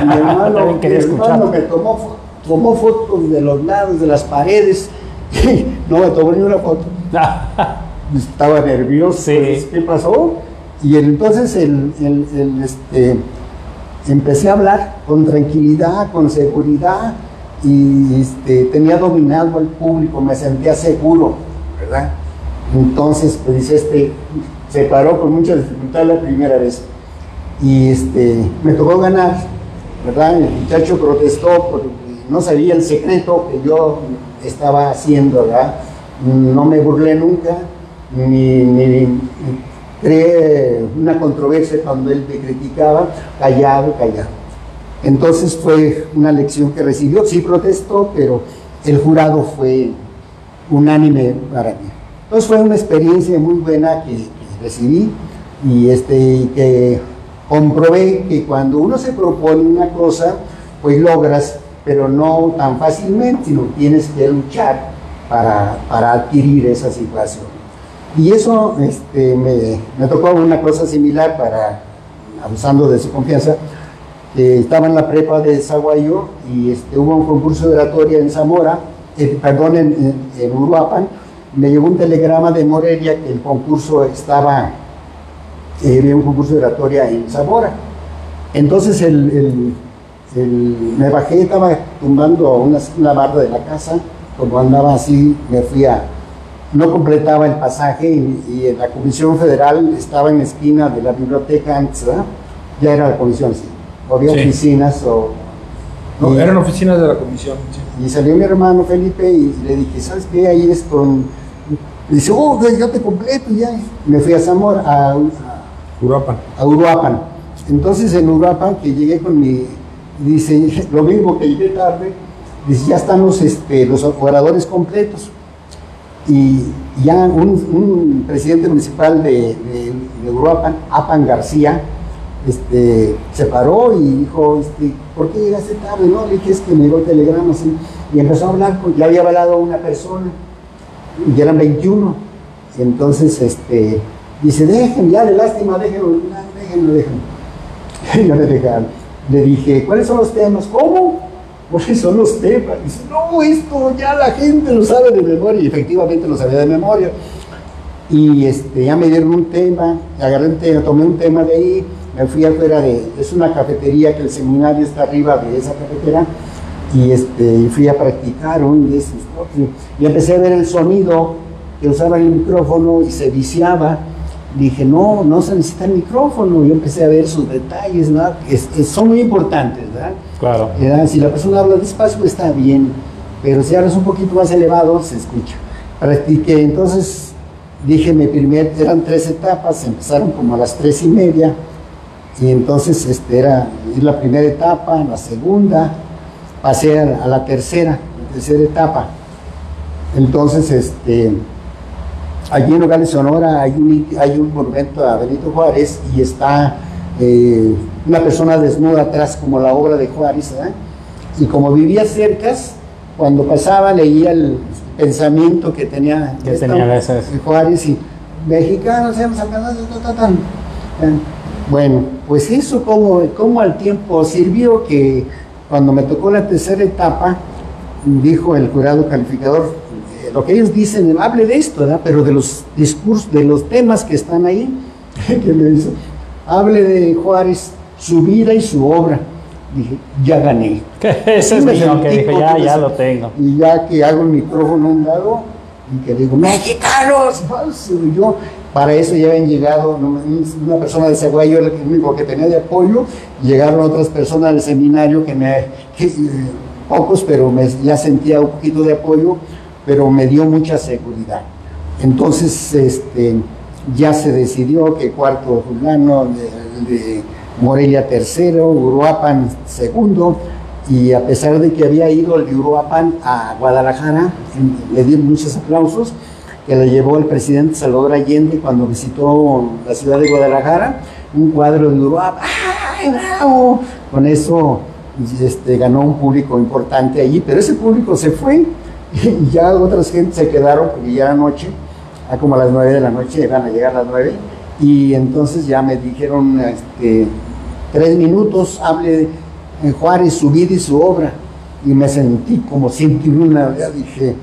Mi hermano me tomó fotos de los lados, de las paredes. No me tomó ni una foto. Estaba nervioso. Sí. Pues, ¿qué pasó? Y entonces empecé a hablar con tranquilidad, con seguridad, y tenía dominado al público, me sentía seguro, ¿verdad? Entonces, pues se paró con mucha dificultad la primera vez, y me tocó ganar, ¿verdad? El muchacho protestó porque no sabía el secreto que yo estaba haciendo, ¿verdad? No me burlé nunca, ni creé una controversia cuando él me criticaba. Callado. Entonces fue una lección que recibió. Sí protestó, pero el jurado fue unánime para mí. Entonces fue una experiencia muy buena que recibí, y que comprobé que cuando uno se propone una cosa, pues logras, pero no tan fácilmente, sino tienes que luchar para adquirir esa situación. Y eso me tocó una cosa similar, abusando de su confianza. Estaba en la prepa de Zaguayo y hubo un concurso de oratoria en Zamora, en Uruapan. Me llegó un telegrama de Morelia que el concurso había un concurso de oratoria en Zamora. Entonces me bajé, estaba tumbando una barda de la casa. Como andaba así, no completaba el pasaje, y en la Comisión Federal estaba en la esquina de la biblioteca antes, ¿verdad? Ya era la comisión, sí. Había oficinas No, eran oficinas de la comisión. Sí. Y salió mi hermano Felipe y le dije: ¿sabes qué? Ahí es con... Dice: yo te completo ya. Me fui a Zamora, a Uruapan. Entonces en Uruapan, que llegué dice, lo mismo que llegué tarde, dice: ya están los oradores completos. Y ya un presidente municipal de Uruapan, Apan García, se paró y dijo: ¿por qué llegaste tarde? No, le dije: es que me llegó el telegrama, así. Y empezó a hablar, ya había hablado una persona, y eran 21. Y entonces dice: déjenme, ya de lástima, déjenlo. Y yo le dije: ¿cuáles son los temas? ¿Cómo? ¿Cuáles son los temas? Dice: no, esto ya la gente lo sabe de memoria. Y efectivamente lo sabía de memoria. Y ya me dieron un tema, agarré un tema, tomé un tema de ahí, me fui afuera es una cafetería que el seminario está arriba de esa cafetera, y fui a practicar un de esos, ¿no? Y empecé a ver el sonido que usaba el micrófono y se viciaba. Dije: no se necesita el micrófono. Yo empecé a ver sus detalles, ¿no? Son muy importantes, ¿verdad? Claro. Si la persona habla despacio, pues está bien, pero si hablas un poquito más elevado, se escucha. Practiqué, entonces dije: eran 3 etapas, empezaron como a las 3:30, y entonces era la primera etapa, la segunda, pasé a la tercera etapa. Entonces, allí en Nogales, Sonora, hay un monumento a Benito Juárez, y está una persona desnuda atrás, como la obra de Juárez, ¿verdad? Y como vivía cerca, cuando pasaba leía el pensamiento que tenía Juárez, y mexicanos, bueno, pues eso como al tiempo sirvió, que cuando me tocó la tercera etapa, dijo el jurado calificador: lo que ellos dicen, hable de esto, ¿verdad? Pero de los discursos, de los temas que están ahí, que me dice, hable de Juárez, su vida y su obra. Dije: ya gané. Ese es mío, que dije: ya lo tengo. Y ya que hago el micrófono a un lado, y que digo: mexicanos, yo, para eso ya habían llegado una persona de Zaguayo, el único que tenía de apoyo. Llegaron otras personas del seminario pocos, pero ya sentía un poquito de apoyo, pero me dio mucha seguridad. Entonces ya se decidió que cuarto fulano Morelia tercero, Uruapan segundo, y a pesar de que había ido el de Uruapan a Guadalajara, le di muchos aplausos, que le llevó el presidente Salvador Allende cuando visitó la ciudad de Guadalajara, un cuadro de Uruapan, ¡ay, bravo! Con eso ganó un público importante allí, pero ese público se fue y ya otras gentes se quedaron porque ya era noche, como a las 9 de la noche, iban a llegar a las 9, y entonces ya me dijeron 3 minutos, hable Juárez, su vida y su obra, y me sentí como sentí ya dije,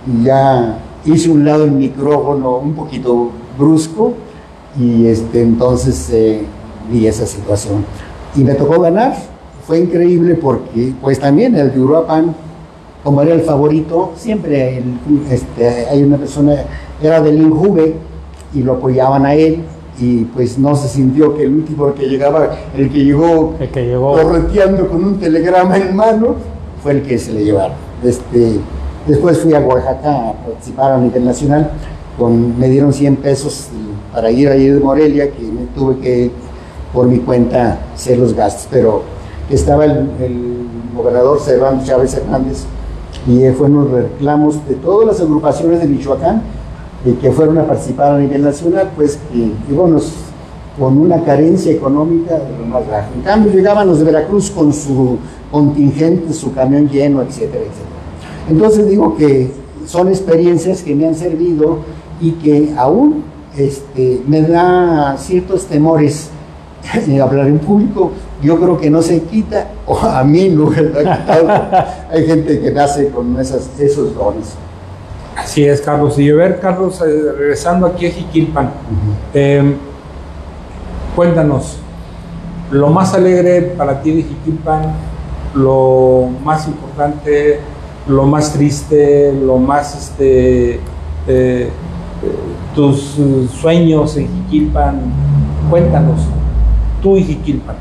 y ya hice un lado el micrófono un poquito brusco, y entonces vi esa situación, y me tocó ganar. Fue increíble porque pues también el de Uruapan, como era el favorito, siempre hay una persona, era del INJUVE, y lo apoyaban a él, y pues no se sintió que el último que llegaba, el que llegó correteando con un telegrama en mano, fue el que se le llevaron. Después fui a Oaxaca a participar a nivel nacional, me dieron 100 pesos para ir allí de Morelia, que me tuve que por mi cuenta hacer los gastos, pero estaba el gobernador Servando Chávez Hernández, y fueron los reclamos de todas las agrupaciones de Michoacán que fueron a participar a nivel nacional, pues íbamos con una carencia económica de lo más bajo. En cambio llegaban los de Veracruz con su contingente, su camión lleno, etcétera, etcétera. Entonces digo que son experiencias que me han servido y que aún me da ciertos temores hablar en público. Yo creo que no se quita, o a mí no me lo ha quitado. Hay gente que nace con esos dones. Así es, Carlos. Y a ver, Carlos, regresando aquí a Jiquilpan, cuéntanos, lo más alegre para ti de Jiquilpan, lo más importante, lo más triste, lo más, tus sueños en Jiquilpan. Cuéntanos, tú y Jiquilpan.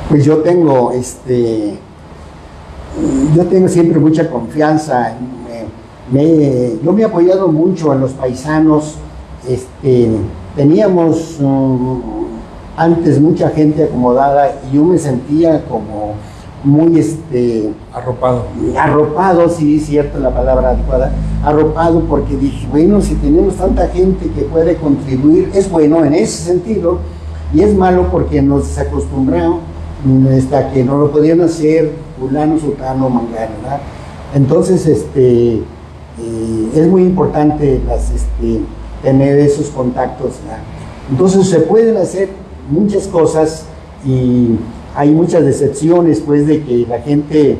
Pues yo tengo siempre mucha confianza. Yo me he apoyado mucho en los paisanos. Teníamos antes mucha gente acomodada y yo me sentía como muy arropado, sí, es cierto la palabra adecuada, arropado, porque dije, bueno, si tenemos tanta gente que puede contribuir, es bueno en ese sentido, y es malo porque nos desacostumbraron hasta que no lo podían hacer fulano, sultano, mangano, ¿verdad? Entonces es muy importante tener esos contactos, ¿verdad? Entonces se pueden hacer muchas cosas, y hay muchas decepciones pues de que la gente,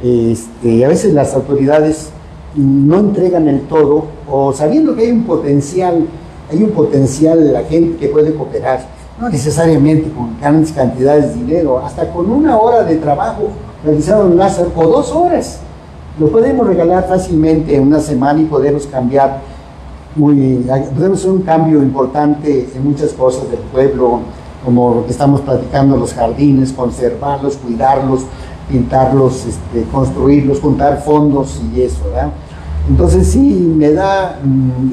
a veces las autoridades no entregan el todo, o sabiendo que hay un potencial de la gente que puede cooperar, no necesariamente con grandes cantidades de dinero, hasta con 1 hora de trabajo realizado en Lázaro, o 2 horas, lo podemos regalar fácilmente en una semana y podemos cambiar, podemos hacer un cambio importante en muchas cosas del pueblo, como lo que estamos platicando, los jardines, conservarlos, cuidarlos, pintarlos, construirlos, juntar fondos y eso, ¿verdad? Entonces sí,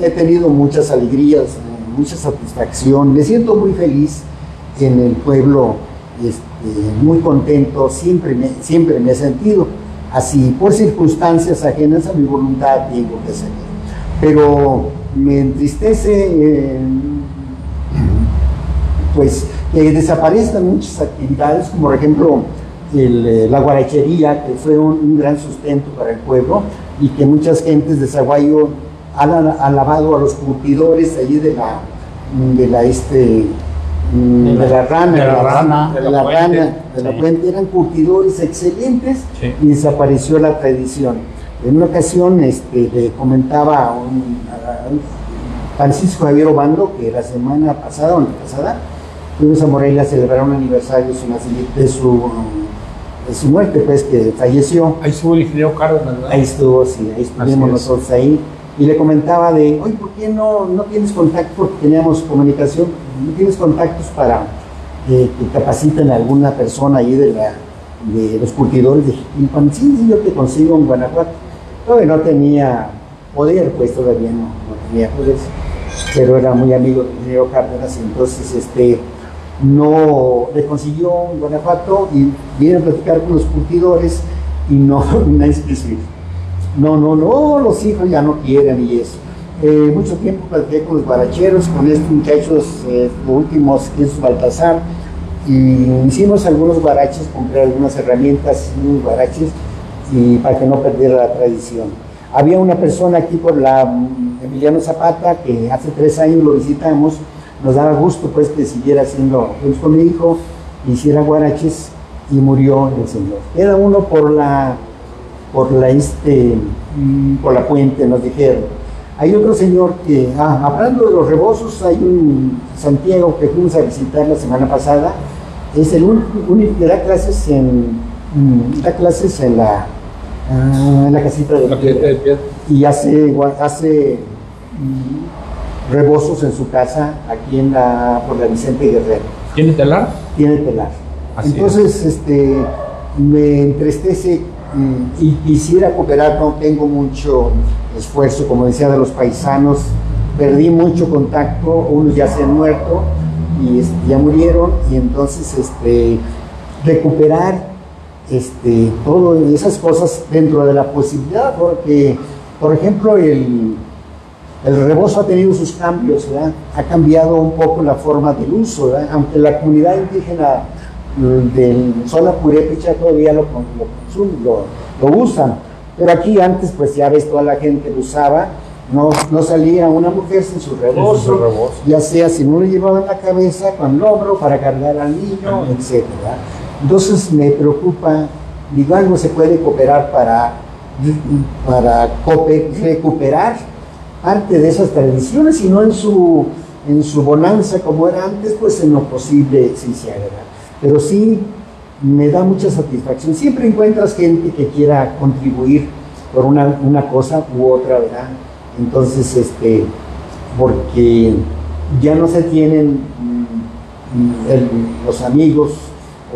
he tenido muchas alegrías, mucha satisfacción, me siento muy feliz en el pueblo, muy contento, siempre me he sentido así, por circunstancias ajenas a mi voluntad, tengo que seguir. Pero me entristece, pues, que desaparezcan muchas actividades, como por ejemplo la guarachería, que fue un gran sustento para el pueblo, y que muchas gentes de Zaguayo han alabado a los curtidores allí de la Puente, eran curtidores excelentes, sí. Y desapareció la tradición. En una ocasión le comentaba a Francisco Javier Obando que la semana pasada o antepasada fuimos a Morelia a celebrar un aniversario de su muerte, pues, que falleció. Ahí estuvo el ingeniero Cárdenas, ¿verdad? Ahí estuvo, sí, ahí estuvimos nosotros ahí. Y le comentaba oye, ¿por qué no tienes contacto? Porque teníamos comunicación, no tienes contactos para que capaciten a alguna persona ahí de los curtidores de Jiquilpan. Sí, yo te consigo en Guanajuato. Todavía no tenía poder, pues todavía no tenía poder, pero era muy amigo de ingeniero Cárdenas. Entonces, no le consiguió en Guanajuato y viene a platicar con los curtidores y no, no, los hijos ya no quieren y eso. Mucho tiempo platiqué con los guaracheros, con estos muchachos, los últimos, que es Baltasar, y hicimos algunos guaraches, compré algunas herramientas, unos guaraches, y para que no perdiera la tradición. Había una persona aquí por la Emiliano Zapata, que hace 3 años lo visitamos, nos daba gusto pues que siguiera haciendo, pues, con mi hijo, hiciera guaraches, y murió el señor. Queda uno por la puente, nos dijeron. Hay otro señor que, hablando de los rebozos, hay un Santiago que fuimos a visitar la semana pasada, es el único que da clases en la casita de piedra. Y hace rebozos en su casa aquí por la Vicente Guerrero. ¿Tiene telar? Tiene telar. Así entonces es. Me entristece y quisiera cooperar, no tengo mucho esfuerzo, como decía, de los paisanos, perdí mucho contacto, unos ya se han muerto y ya murieron, y entonces recuperar todas esas cosas dentro de la posibilidad, porque por ejemplo el rebozo ha tenido sus cambios, ¿verdad? Ha cambiado un poco la forma del uso, ¿verdad? Aunque la comunidad indígena del zona purépecha todavía lo usan, pero aquí antes pues ya ves, toda la gente lo usaba, no salía una mujer sin su rebozo, ya sea si no le llevaban la cabeza con el hombro para cargar al niño, etc. Entonces me preocupa, digo, algo se puede cooperar para recuperar parte de esas tradiciones, y no en su bonanza como era antes, pues en lo posible sí se haga. Pero sí me da mucha satisfacción. Siempre encuentras gente que quiera contribuir por una cosa u otra, ¿verdad? Entonces, porque ya no se tienen los amigos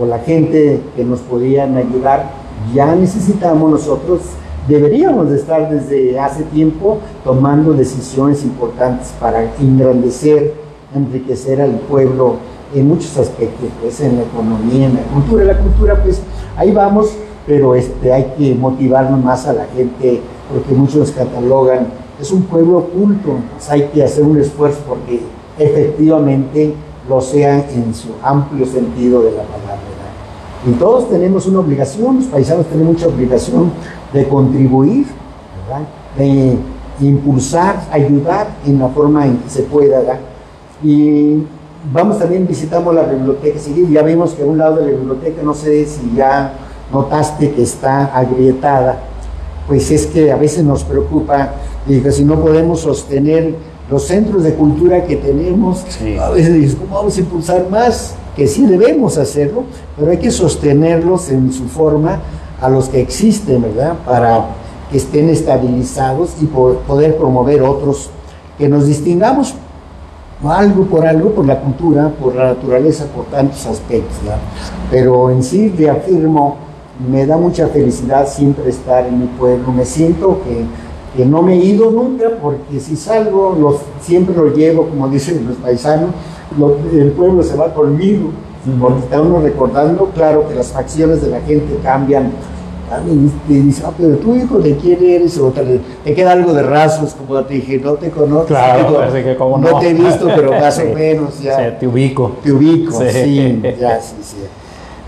o la gente que nos podían ayudar, ya necesitamos nosotros, deberíamos de estar desde hace tiempo tomando decisiones importantes para engrandecer, enriquecer al pueblo en muchos aspectos, pues en la economía, en la cultura. La cultura, pues ahí vamos, pero hay que motivarnos más a la gente, porque muchos catalogan, es un pueblo oculto, pues hay que hacer un esfuerzo porque efectivamente lo sea en su amplio sentido de la palabra, ¿verdad? Y todos tenemos una obligación, los paisanos tenemos mucha obligación de contribuir, ¿verdad? De impulsar, ayudar en la forma en que se pueda, ¿verdad? Y visitamos la biblioteca civil, ya vimos que a un lado de la biblioteca, no sé si ya notaste que está agrietada, pues es que a veces nos preocupa, y que si no podemos sostener los centros de cultura que tenemos, sí. A veces dices, ¿cómo vamos a impulsar más? Que sí debemos hacerlo, pero hay que sostenerlos en su forma a los que existen, ¿verdad? Para que estén estabilizados y poder promover otros, que nos distingamos por la cultura, por la naturaleza, por tantos aspectos, ¿verdad? Pero en sí, reafirmo, me da mucha felicidad siempre estar en mi pueblo. Me siento que no me he ido nunca, porque si salgo, siempre lo llevo, como dicen los paisanos, el pueblo se va conmigo, porque está uno recordando, claro que las facciones de la gente cambian. Y dice, pero tu hijo, ¿de quién eres? O te queda algo de rasgos, como te dije, no te conozco. Claro, parece que como no te he visto, pero más o menos ya. Sí, te ubico. Te ubico, sí, ya, sí.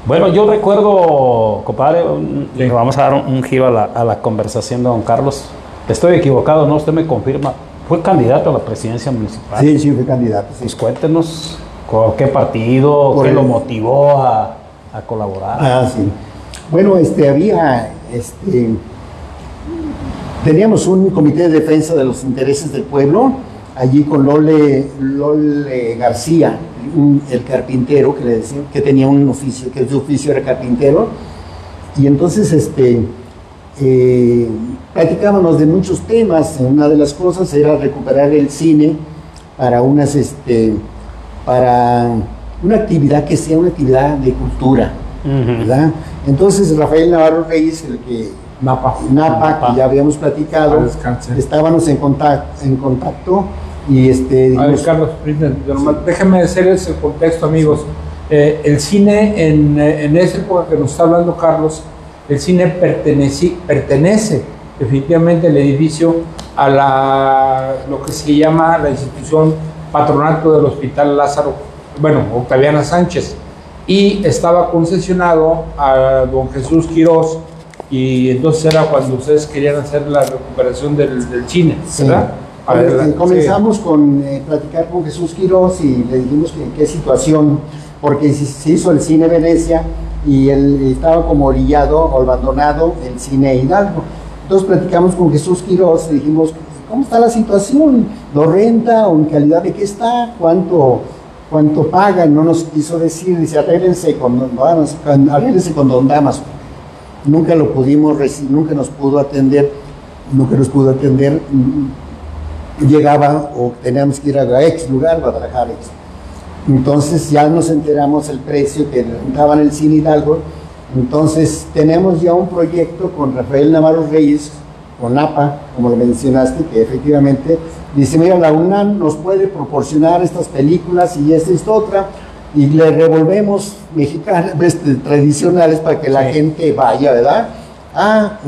Bueno, yo recuerdo, compadre, vamos a dar un giro a la conversación de don Carlos. Estoy equivocado, ¿no? Usted me confirma. ¿Fue candidato a la presidencia municipal? Sí, fue candidato. Sí. Pues cuéntenos, ¿qué partido, qué lo motivó a colaborar? Sí. Bueno, teníamos un comité de defensa de los intereses del pueblo, allí con Lole García, el carpintero, que le decían, que tenía un oficio, que su oficio era carpintero, y entonces platicábamos de muchos temas. Una de las cosas era recuperar el cine para para una actividad que sea una actividad de cultura, ¿verdad? Entonces Rafael Navarro Reyes, Napa, que ya habíamos platicado, estábamos en contacto Y A ver, Carlos, déjame hacerles el contexto, amigos. El cine, en esa época que nos está hablando Carlos, el cine pertenece definitivamente el edificio a lo que se llama la institución Patronato del Hospital Lázaro, bueno, Octaviana Sánchez, y estaba concesionado a don Jesús Quirós, y entonces era cuando ustedes querían hacer la recuperación del cine, ¿verdad? Sí. Comenzamos con platicar con Jesús Quirós y le dijimos que en qué situación, porque se hizo el cine Venecia y él estaba como orillado o abandonado el cine Hidalgo. Entonces platicamos con Jesús Quirós y dijimos, ¿cómo está la situación? ¿Lo renta o en calidad de qué está? ¿Cuánto paga? No nos quiso decir, dice, arréglense con don Damaso. Nunca lo pudimos recibir, nunca nos pudo atender. Llegaba o teníamos que ir a X lugar, Guadalajara. Entonces ya nos enteramos el precio que rentaban el cine Hidalgo. Entonces tenemos ya un proyecto con Rafael Navarro Reyes, con APA, como lo mencionaste, que efectivamente dice, mira, la UNAM nos puede proporcionar estas películas y esta otra, y le revolvemos mexicanas, tradicionales, para que la gente vaya, ¿verdad? A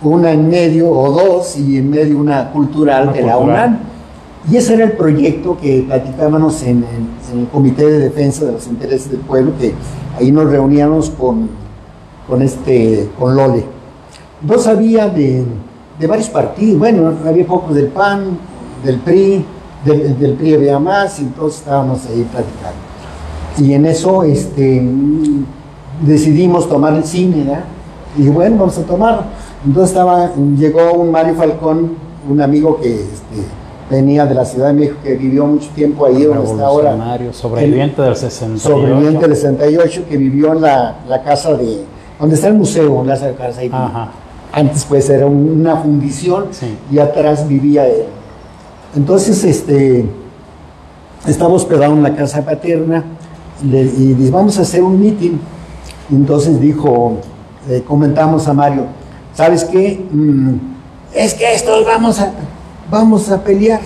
una en medio o dos, y en medio una cultural de la UNAM. Y ese era el proyecto que platicábamos en el Comité de Defensa de los Intereses del Pueblo, que ahí nos reuníamos con Lole. Entonces había de varios partidos, bueno, había pocos del PAN, del PRI, del PRI había más, y entonces estábamos ahí platicando. Y en eso decidimos tomar el cine, ¿verdad? Y bueno, vamos a tomarlo. Entonces llegó un Mario Falcón, un amigo que venía de la Ciudad de México, que vivió mucho tiempo ahí donde está ahora. Sobreviviente del 68. Sobreviviente del 68, que vivió en la casa donde está el museo, la casa ahí. Ajá. Antes pues era una fundición, sí, y atrás vivía él. Entonces estaba hospedado en la casa paterna y dice, vamos a hacer un meeting. Entonces dijo, comentamos a Mario, ¿sabes qué? Es que estos vamos a pelear,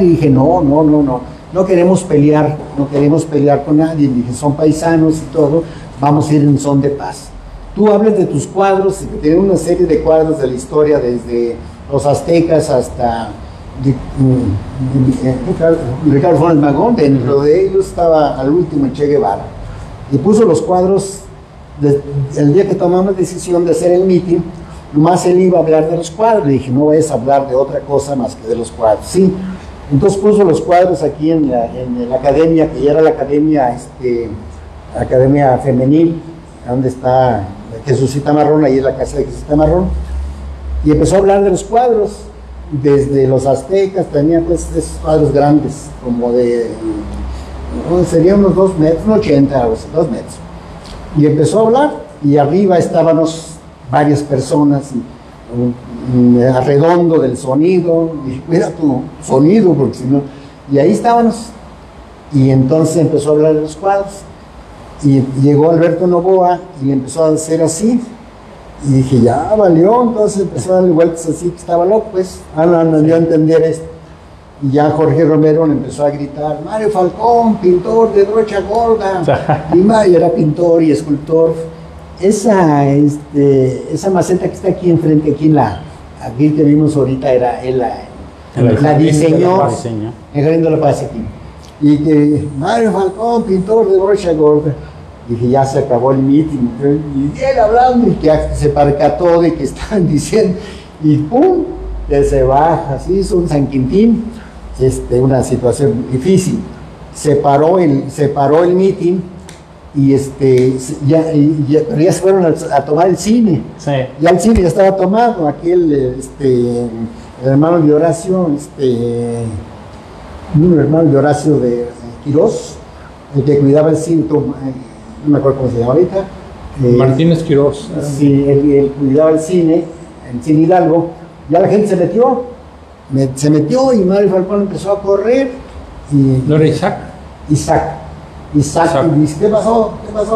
y dije, no queremos pelear con nadie, dije, son paisanos y todo, vamos a ir en son de paz. Tú hables de tus cuadros, que tienen una serie de cuadros de la historia, desde los aztecas hasta Ricardo Funes Magón. Dentro de ellos estaba al último Che Guevara, y puso los cuadros. El día que tomamos la decisión de hacer el meeting, nomás él iba a hablar de los cuadros. Le dije, no vayas a hablar de otra cosa más que de los cuadros. Sí. Entonces puso los cuadros aquí en la academia, que ya era la academia femenil, donde está Jesucita Marrón, ahí es la casa de Jesucita Marrón, y empezó a hablar de los cuadros, desde los aztecas. Tenía pues esos cuadros grandes, como serían unos 2 metros, 80, 2 metros. Y empezó a hablar, y arriba estábamos varias personas, arredondo del sonido, y cuida tu sonido, porque si no, y ahí estábamos, y entonces empezó a hablar de los cuadros, y llegó Alberto Novoa, y empezó a hacer así, y dije, ya valió. Entonces empezó a darle vueltas así, que estaba loco, pues, no dio a entender esto. Y ya Jorge Romero le empezó a gritar, Mario Falcón, pintor de brocha gorda. Y era pintor y escultor. Esa maceta que está aquí enfrente, aquí que vimos ahorita, él la diseñó en Jardín de la Paz aquí. Y que Mario Falcón, pintor de brocha gorda. Dije, ya se acabó el meeting. Y él hablando, y que se percató de que estaban diciendo, y ¡pum!, que se baja, así hizo un San Quintín. Una situación difícil. Se paró el meeting, y pero ya se fueron a tomar el cine. Sí. Ya el cine ya estaba tomado. Aquel el hermano de Horacio, un hermano de Horacio de Quirós, el que cuidaba el cine, no me acuerdo cómo se llama ahorita. Martínez Quirós. Sí, él cuidaba el cine Hidalgo. Ya la gente se metió, y Mario Falcón empezó a correr. ¿No era Isaac? Isaac. Y dice, ¿qué pasó,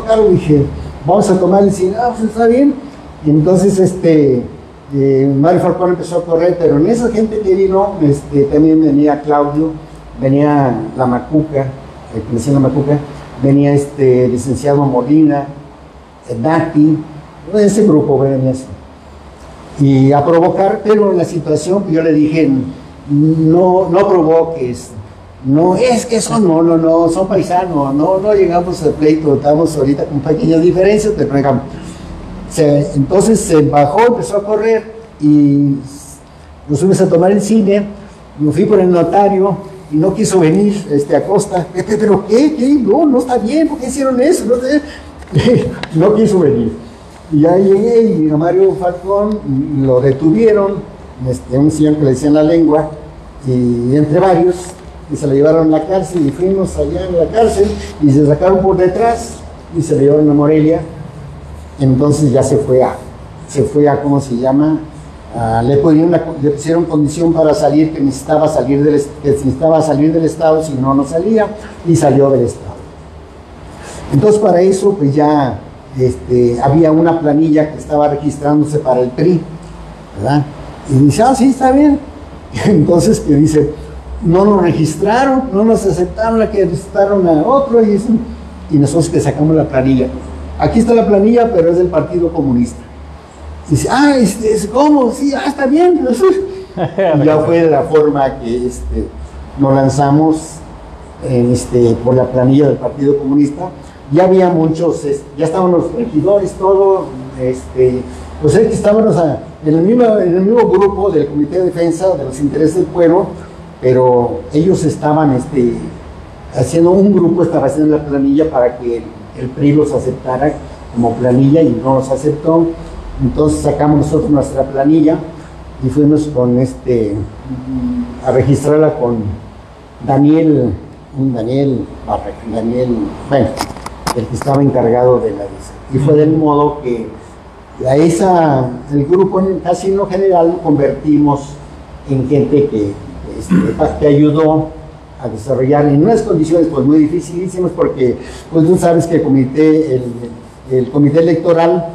Carlos? Dije, vamos a tomar el cine. Pues está bien. Y entonces Mario Falcón empezó a correr, pero en esa gente que vino, también venía Claudio, venía la Macuca, el que decía la Macuca, venía licenciado Molina, Nati, ese grupo venía así. Y a provocar, pero la situación, yo le dije, no provoques, no, es que son, no, son paisanos, no llegamos al pleito, estamos ahorita con pequeñas diferencias, te pegamos. Entonces se bajó, empezó a correr y nos fuimos a tomar el cine, me fui por el notario y no quiso venir Acosta. ¿Pero qué? No está bien, ¿por qué hicieron eso? No sé. No quiso venir. Y ya llegué y a Mario Falcón lo detuvieron, un señor que le decían la lengua, y entre varios, y se lo llevaron a la cárcel y fuimos allá en la cárcel y se sacaron por detrás y se lo llevaron a Morelia. Entonces ya se fue a ¿cómo se llama? Le pusieron condición para salir, que necesitaba salir del estado, si no salía, y salió del estado. Entonces para eso pues ya había una planilla que estaba registrándose para el PRI, ¿verdad? Y dice, sí, está bien. Entonces que dice, no nos registraron, no nos aceptaron, la que registraron a otro, y nosotros que sacamos la planilla. Aquí está la planilla, pero es del Partido Comunista. Y dice, ¿cómo? Sí, está bien. Y ya fue de la forma que nos lanzamos por la planilla del Partido Comunista. Ya había muchos, ya estaban los regidores, todo, pues es que estábamos en el mismo grupo del Comité de Defensa de los Intereses del Pueblo, pero ellos estaban haciendo un grupo, estaba haciendo la planilla para que el PRI los aceptara como planilla y no los aceptó. Entonces sacamos nosotros nuestra planilla y fuimos con a registrarla con Daniel, bueno, el que estaba encargado de la visa. Y fue del modo que el grupo casi en lo general lo convertimos en gente que ayudó a desarrollar en unas condiciones pues muy dificilísimas, porque pues tú sabes que el comité electoral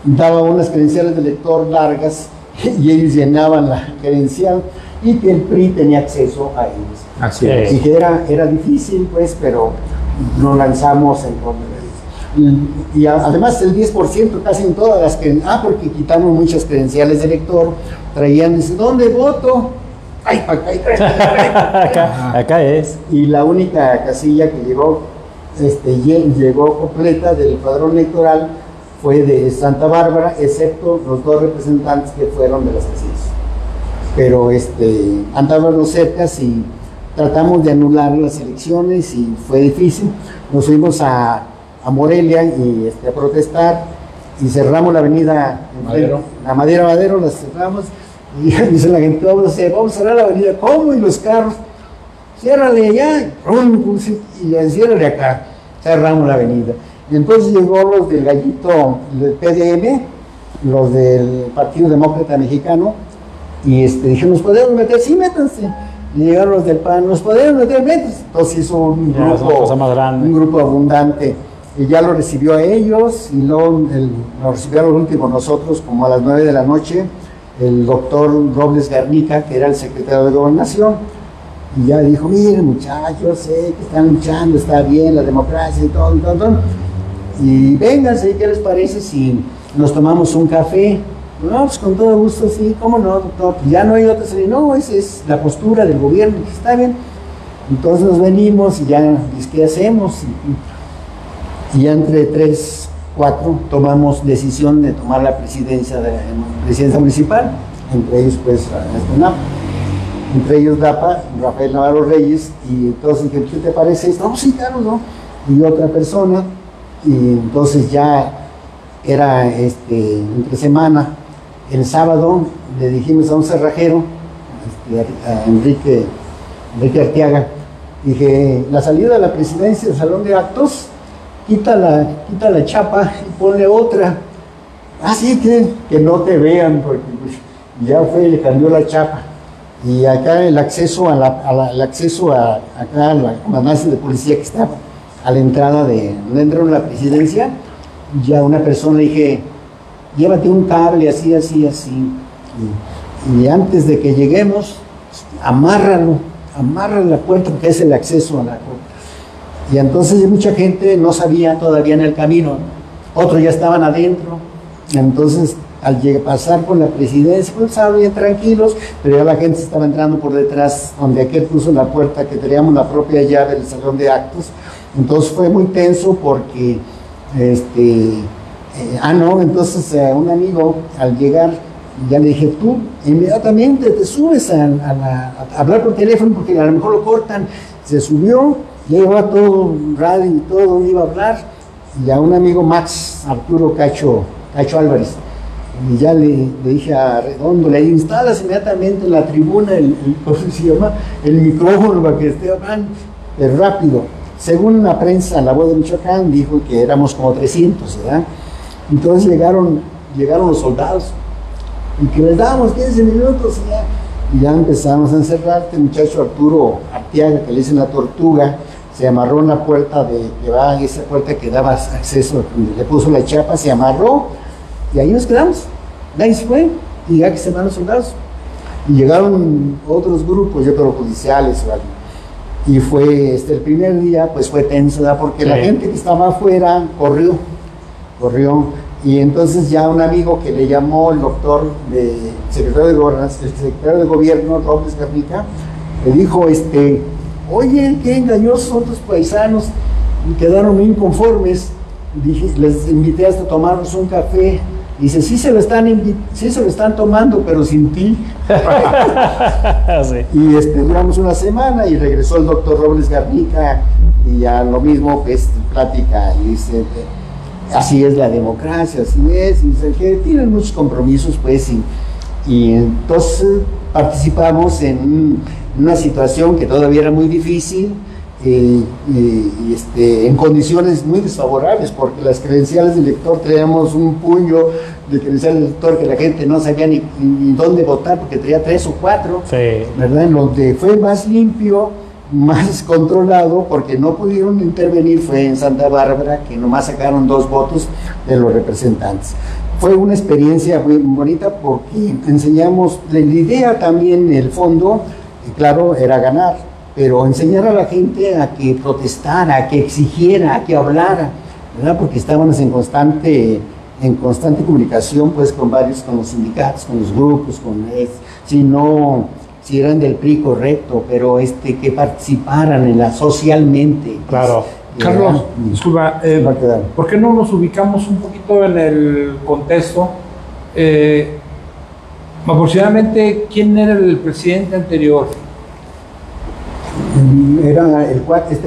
daba unas credenciales de elector largas y ellos llenaban la credencial y que el PRI tenía acceso a ellos. Así es. Y que era difícil, pues, pero nos lanzamos y además el 10% casi en todas las que, porque quitamos muchas credenciales de elector, traían, dice, ¿dónde voto? Ay, acá es. Y la única casilla que llegó completa del padrón electoral fue de Santa Bárbara, excepto los 2 representantes que fueron de las casillas. Pero andábamos cerca y tratamos de anular las elecciones y fue difícil. Nos fuimos a Morelia y a protestar y cerramos la avenida Madero. La Madero la cerramos y dice la gente, vamos a cerrar la avenida. ¿Cómo? Y los carros, ciérrale ya, y ciérrale acá. Cerramos la avenida. Y entonces llegó los del gallito del PDM, los del Partido Demócrata Mexicano, y dijeron, ¿nos podemos meter? Sí, métanse. Y llegaron los del PAN, ¿nos podemos meter? Métanse. Entonces hizo un grupo abundante. Y ya lo recibió a ellos, y luego lo recibió al último nosotros, como a las 9 de la noche, el doctor Robles Garnica, que era el secretario de Gobernación, y ya dijo, miren muchachos, sé que están luchando, está bien la democracia y todo. Y vénganse, ¿qué les parece si nos tomamos un café? No, pues con todo gusto, sí, ¿cómo no, doctor? Ya no hay otra salida. No, esa es la postura del gobierno, está bien. Entonces nos venimos y ya, ¿qué hacemos? Y ya entre 3, 4 tomamos decisión de tomar la presidencia municipal, entre ellos pues entre ellos DAPA, Rafael Navarro Reyes, y entonces dije, ¿qué te parece esto? No, sí, claro, ¿no? Y otra persona, y entonces ya era entre semana, el sábado le dijimos a un cerrajero, a Enrique Arteaga, dije, la salida de la presidencia del salón de actos, quita la chapa y ponle otra. Así que no te vean, porque ya fue y le cambió la chapa. Y acá el acceso a la comandancia de policía que estaba a la entrada donde entraron la presidencia, ya una persona le dije, llévate un cable así, así, así. Y antes de que lleguemos, amárralo, amarra la puerta porque es el acceso a la puerta. Y entonces mucha gente no sabía todavía en el camino, otros ya estaban adentro. Entonces al pasar por la presidencia, pues estaban bien tranquilos, pero ya la gente estaba entrando por detrás, donde aquel puso la puerta, que teníamos la propia llave del salón de actos. Entonces fue muy tenso porque, entonces un amigo al llegar, ya le dije, tú inmediatamente te subes a hablar por teléfono porque a lo mejor lo cortan. Se subió, ya llevaba todo, radio y todo, iba a hablar, y a un amigo Max Arturo Cacho Álvarez, y ya le dije a Redondo, le instalas inmediatamente en la tribuna ¿cómo se llama? El micrófono para que esté hablando, rápido. Según la prensa, La Voz de Michoacán dijo que éramos como 300, ¿verdad? Entonces llegaron los soldados, y que les dábamos 15 minutos y ya empezamos a encerrar. Este muchacho Arturo Arteaga, que le dicen la Tortuga, se amarró en la puerta esa puerta que daba acceso, le puso la chapa, se amarró, y ahí nos quedamos. Nadie se fue, y ya que se van los soldados. Y llegaron otros grupos, yo creo judiciales o algo. Y fue, el primer día, pues fue tenso, ¿verdad? Porque la gente que estaba afuera corrió. Y entonces ya un amigo que le llamó el doctor, el secretario de gobierno, Robles Garnica, le dijo, oye, qué engañosos son tus paisanos, y quedaron muy inconformes. Dije, les invité hasta tomarnos un café. Dice, sí se lo están tomando, pero sin ti. Sí. Y duramos una semana y regresó el doctor Robles Garnica y ya lo mismo, pues, plática, y dice, así es la democracia, así es, y dice que tienen muchos compromisos, pues, y entonces participamos en una situación que todavía era muy difícil, en condiciones muy desfavorables, porque las credenciales del elector, teníamos un puño de credenciales del elector que la gente no sabía ni dónde votar, porque traía 3 o 4, Sí. ¿verdad? En donde fue más limpio, más controlado, porque no pudieron intervenir, fue en Santa Bárbara, que nomás sacaron 2 votos de los representantes. Fue una experiencia muy bonita porque enseñamos, la idea también, el fondo, claro, era ganar, pero enseñar a la gente a que protestara, a que exigiera, a que hablara, ¿verdad? Porque estábamos en constante comunicación, pues, con los sindicatos, con los grupos, si eran del PRI, correcto, pero que participaran socialmente. Claro. Carlos, disculpa, ¿por qué no nos ubicamos un poquito en el contexto? Aproximadamente, ¿quién era el presidente anterior? Era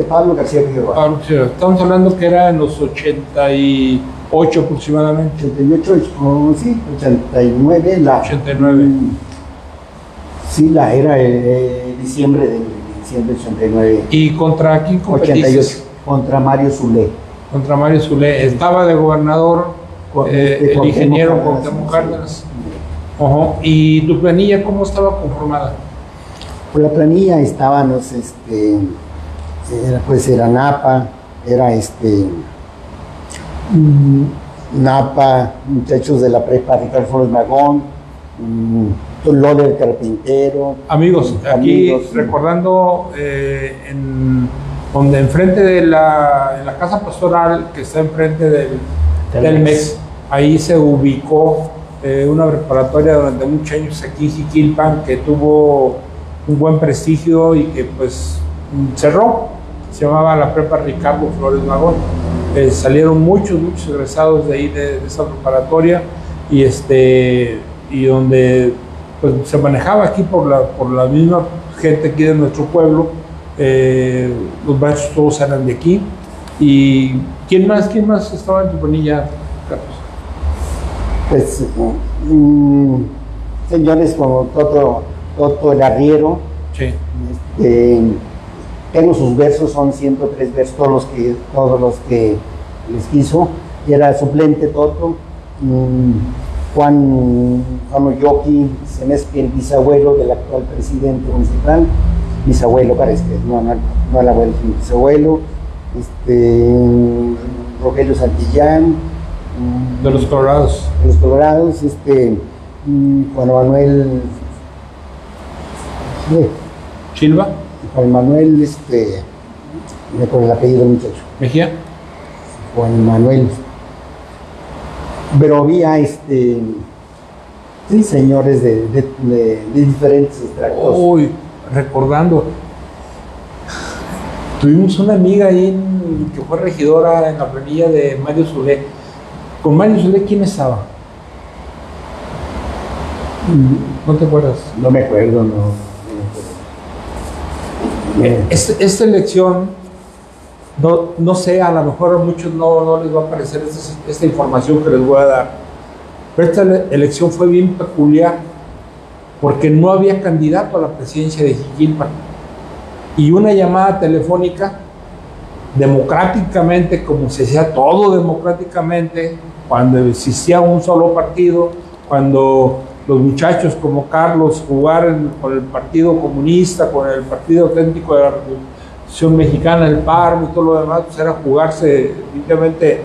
Pablo García Figueroa. Estamos hablando que era en los 88 aproximadamente. 88, sí, 89, 89. Sí, era diciembre del 89. ¿Y contra quién competiste? 88, contra Mario Zulé. Contra Mario Zulé. Estaba de gobernador el ingeniero Cuauhtémoc Cárdenas. ¿Y tu planilla cómo estaba conformada? Por la planilla estábamos, era Napa, era Napa, muchachos de la prepa Ricardo Flores Magón, Loder Carpintero. Amigos, aquí recordando donde enfrente de la casa pastoral que está enfrente del MEX, ahí se ubicó una preparatoria durante muchos años aquí en Jiquilpan, que tuvo un buen prestigio y que pues cerró. Se llamaba la prepa Ricardo Flores Magón. Salieron muchos egresados de ahí, de esa preparatoria, y donde pues se manejaba aquí por la misma gente aquí de nuestro pueblo. Los maestros todos eran de aquí. ¿Y quién más estaba en tu planilla, Carlos? Pues señores como Toto el Arriero. Sí. Tengo sus versos, son 103 versos, todos los que les quiso. Y era suplente Toto. Juan Oyoki Semesque, el bisabuelo del actual presidente municipal. Bisabuelo parece que no el abuelo, sino bisabuelo. Rogelio Santillán, De los Colorados. Los Colorados, Juan Manuel, Silva. Juan Manuel, me acuerdo el apellido del muchacho. Mejía. Juan Manuel. Pero había, sí, señores de diferentes extractos. Uy, recordando. Tuvimos una amiga ahí que fue regidora en la planilla de Mario Zulé. ¿Con Mario Zulé quién estaba? ¿No te acuerdas? No me acuerdo, no. Esta elección, no sé, a lo mejor a muchos no les va a parecer esta información que les voy a dar, pero esta elección fue bien peculiar porque no había candidato a la presidencia de Jiquilpan y una llamada telefónica democráticamente, como se hacía todo democráticamente, cuando existía un solo partido, cuando los muchachos como Carlos jugaron con el Partido Comunista, con el Partido Auténtico de la Revolución Mexicana, el PARM y todo lo demás, pues era jugarse simplemente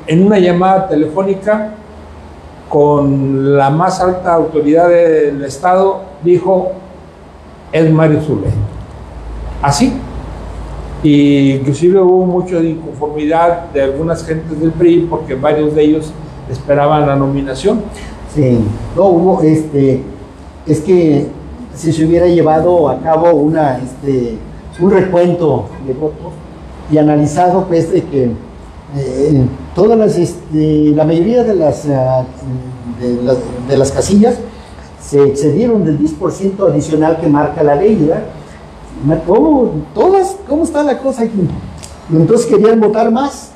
en una llamada telefónica con la más alta autoridad del Estado, dijo, es Mario Zulé. Así. Y inclusive hubo mucha inconformidad de algunas gentes del PRI porque varios de ellos esperaban la nominación. Sí, no hubo, es que si se hubiera llevado a cabo un recuento de votos y analizado, pues, de que todas la mayoría de las casillas se excedieron del 10% adicional que marca la ley, ¿verdad? ¿Cómo está la cosa aquí? Entonces querían votar más,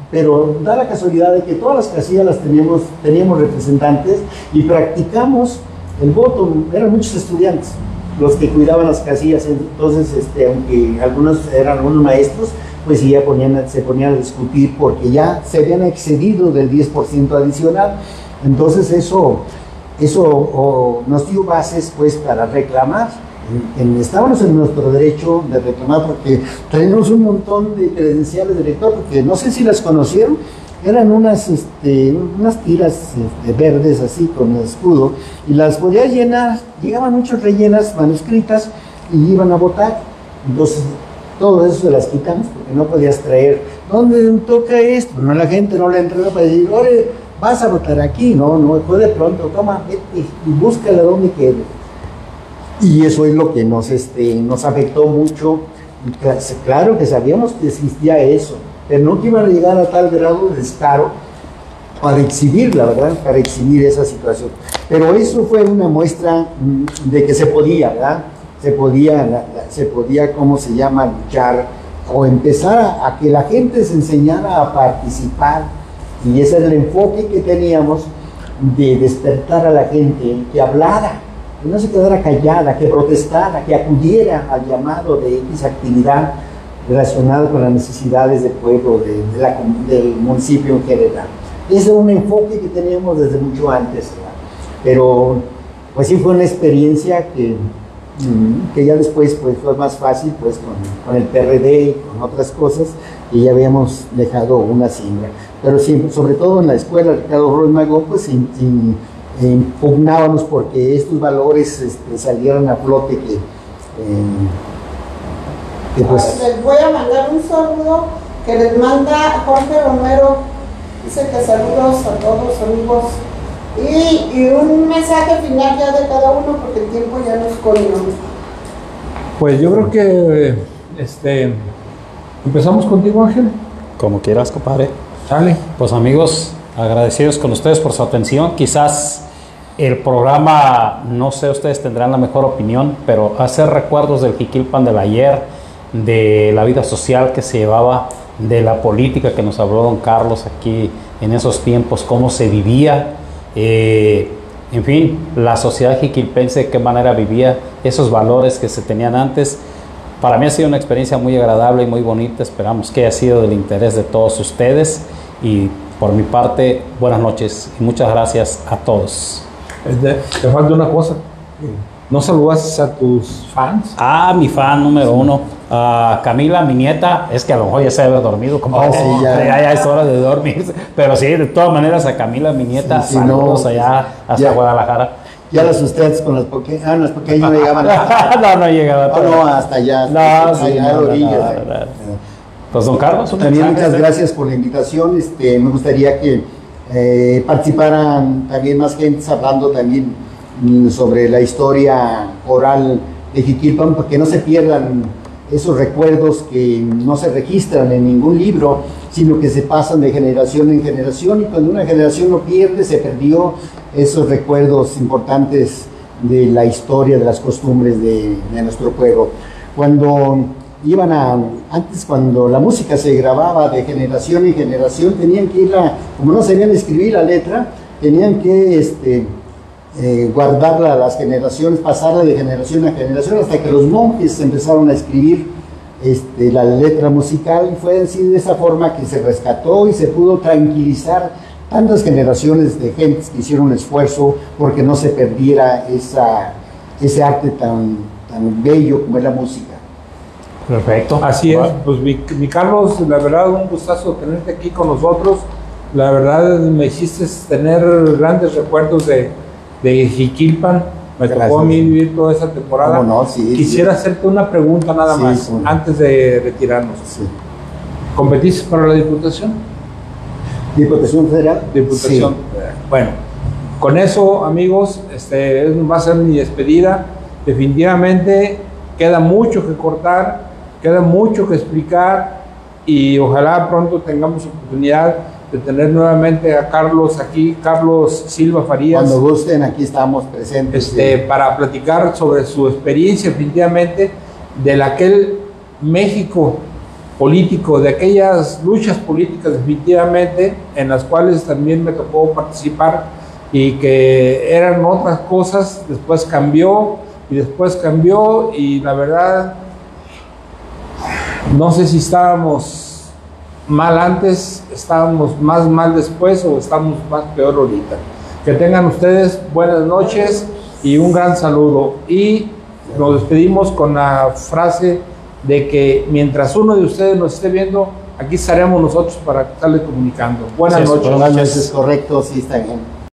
pero da la casualidad de que todas las casillas las teníamos representantes y practicamos el voto. Eran muchos estudiantes los que cuidaban las casillas, entonces aunque algunos eran unos maestros, pues sí, ya se ponían a discutir porque ya se habían excedido del 10% adicional. Entonces eso nos dio bases, pues, para reclamar. Estábamos en nuestro derecho de reclamar porque tenemos un montón de credenciales de elector, porque no sé si las conocieron, eran unas tiras verdes así con el escudo y las podías llenar, llegaban muchas rellenas manuscritas y iban a votar. Entonces todo eso se las quitamos porque no podías traer, ¿dónde toca esto? No, la gente no le entraba para decir, oye, vas a votar aquí, no, fue de pronto, toma, vete y búscala donde quede. Y eso es lo que nos afectó mucho. Claro que sabíamos que existía eso, pero no que iban a llegar a tal grado de descaro para exhibir, la verdad, para exhibir esa situación. Pero eso fue una muestra de que se podía, ¿verdad? Se podía, ¿cómo se llama?, luchar o empezar a que la gente se enseñara a participar. Y ese era el enfoque que teníamos, de despertar a la gente, que hablara, que no se quedara callada, que protestara, que acudiera al llamado de X actividad relacionada con las necesidades del pueblo, del municipio en general. Ese era un enfoque que teníamos desde mucho antes, ¿verdad? Pero pues sí fue una experiencia que ya después, pues, fue más fácil, pues, con el PRD y con otras cosas, y ya habíamos dejado una siembra. Pero sí, sobre todo en la escuela Ricardo Roy Magón, pues impugnábamos porque estos valores salieran a flote, que pues... Les voy a mandar un saludo que les manda Jorge Romero, dice que saludos a todos amigos y un mensaje final ya de cada uno porque el tiempo ya nos corrió. Pues yo creo que empezamos contigo, Ángel. Como quieras, compadre. Sale. Pues amigos, agradecidos con ustedes por su atención. Quizás el programa, no sé, ustedes tendrán la mejor opinión, pero hacer recuerdos del Jiquilpan del ayer, de la vida social que se llevaba, de la política que nos habló don Carlos aquí en esos tiempos, cómo se vivía, en fin, la sociedad jiquilpense, de qué manera vivía, esos valores que se tenían antes. Para mí ha sido una experiencia muy agradable y muy bonita. Esperamos que haya sido del interés de todos ustedes. Y por mi parte, buenas noches y muchas gracias a todos. Te falta una cosa. ¿No saludaste a tus fans? Ah, mi fan número uno, Camila, mi nieta, es que a lo mejor ya se debe haber dormido, como sí, ya es hora de dormirse, pero sí, de todas maneras a Camila, mi nieta, Sí, saludos no, allá hasta ya. Guadalajara. Ya las ustedes con las pequeñas, las pequeñas no llegaban. No llegaba. No, hasta allá. No, sí, allá a la orilla. Pues don Carlos, un También mensaje, muchas gracias por la invitación. Me gustaría que participaran también más gente hablando también sobre la historia oral de Jiquilpan, para que no se pierdan esos recuerdos que no se registran en ningún libro, sino que se pasan de generación en generación, y cuando una generación lo pierde, se perdió esos recuerdos importantes de la historia, de las costumbres de nuestro pueblo. Antes cuando la música se grababa de generación en generación, tenían que como no sabían escribir la letra, tenían que guardarla a las generaciones, pasarla de generación a generación, hasta que los monjes empezaron a escribir la letra musical, y fue así, de esa forma que se rescató y se pudo tranquilizar tantas generaciones de gentes que hicieron un esfuerzo porque no se perdiera ese arte tan bello como es la música. Perfecto. Así es, pues mi Carlos, la verdad un gustazo tenerte aquí con nosotros. La verdad me hiciste tener grandes recuerdos de Jiquilpan. Me tocó a mí vivir toda esa temporada. ¿Cómo no? Sí, Quisiera hacerte una pregunta nada Sí, más, sí. antes de retirarnos. Sí. ¿Competiste para la Diputación? ¿Diputación Federal? Diputación. Bueno, con eso, amigos, va a ser mi despedida. Definitivamente queda mucho que cortar, queda mucho que explicar, y ojalá pronto tengamos oportunidad de tener nuevamente a Carlos aquí, Carlos Silva Farías. Cuando gusten, aquí estamos presentes. Para platicar sobre su experiencia, definitivamente, de aquel México político, de aquellas luchas políticas definitivamente en las cuales también me tocó participar, y que eran otras cosas, después cambió y la verdad no sé si estábamos mal antes, estábamos más mal después, o estamos más peor ahorita. Que tengan ustedes buenas noches y un gran saludo, y nos despedimos con la frase de que mientras uno de ustedes nos esté viendo, aquí estaremos nosotros para estarle comunicando. Buenas noches. Buenas noches, correcto, sí, está bien.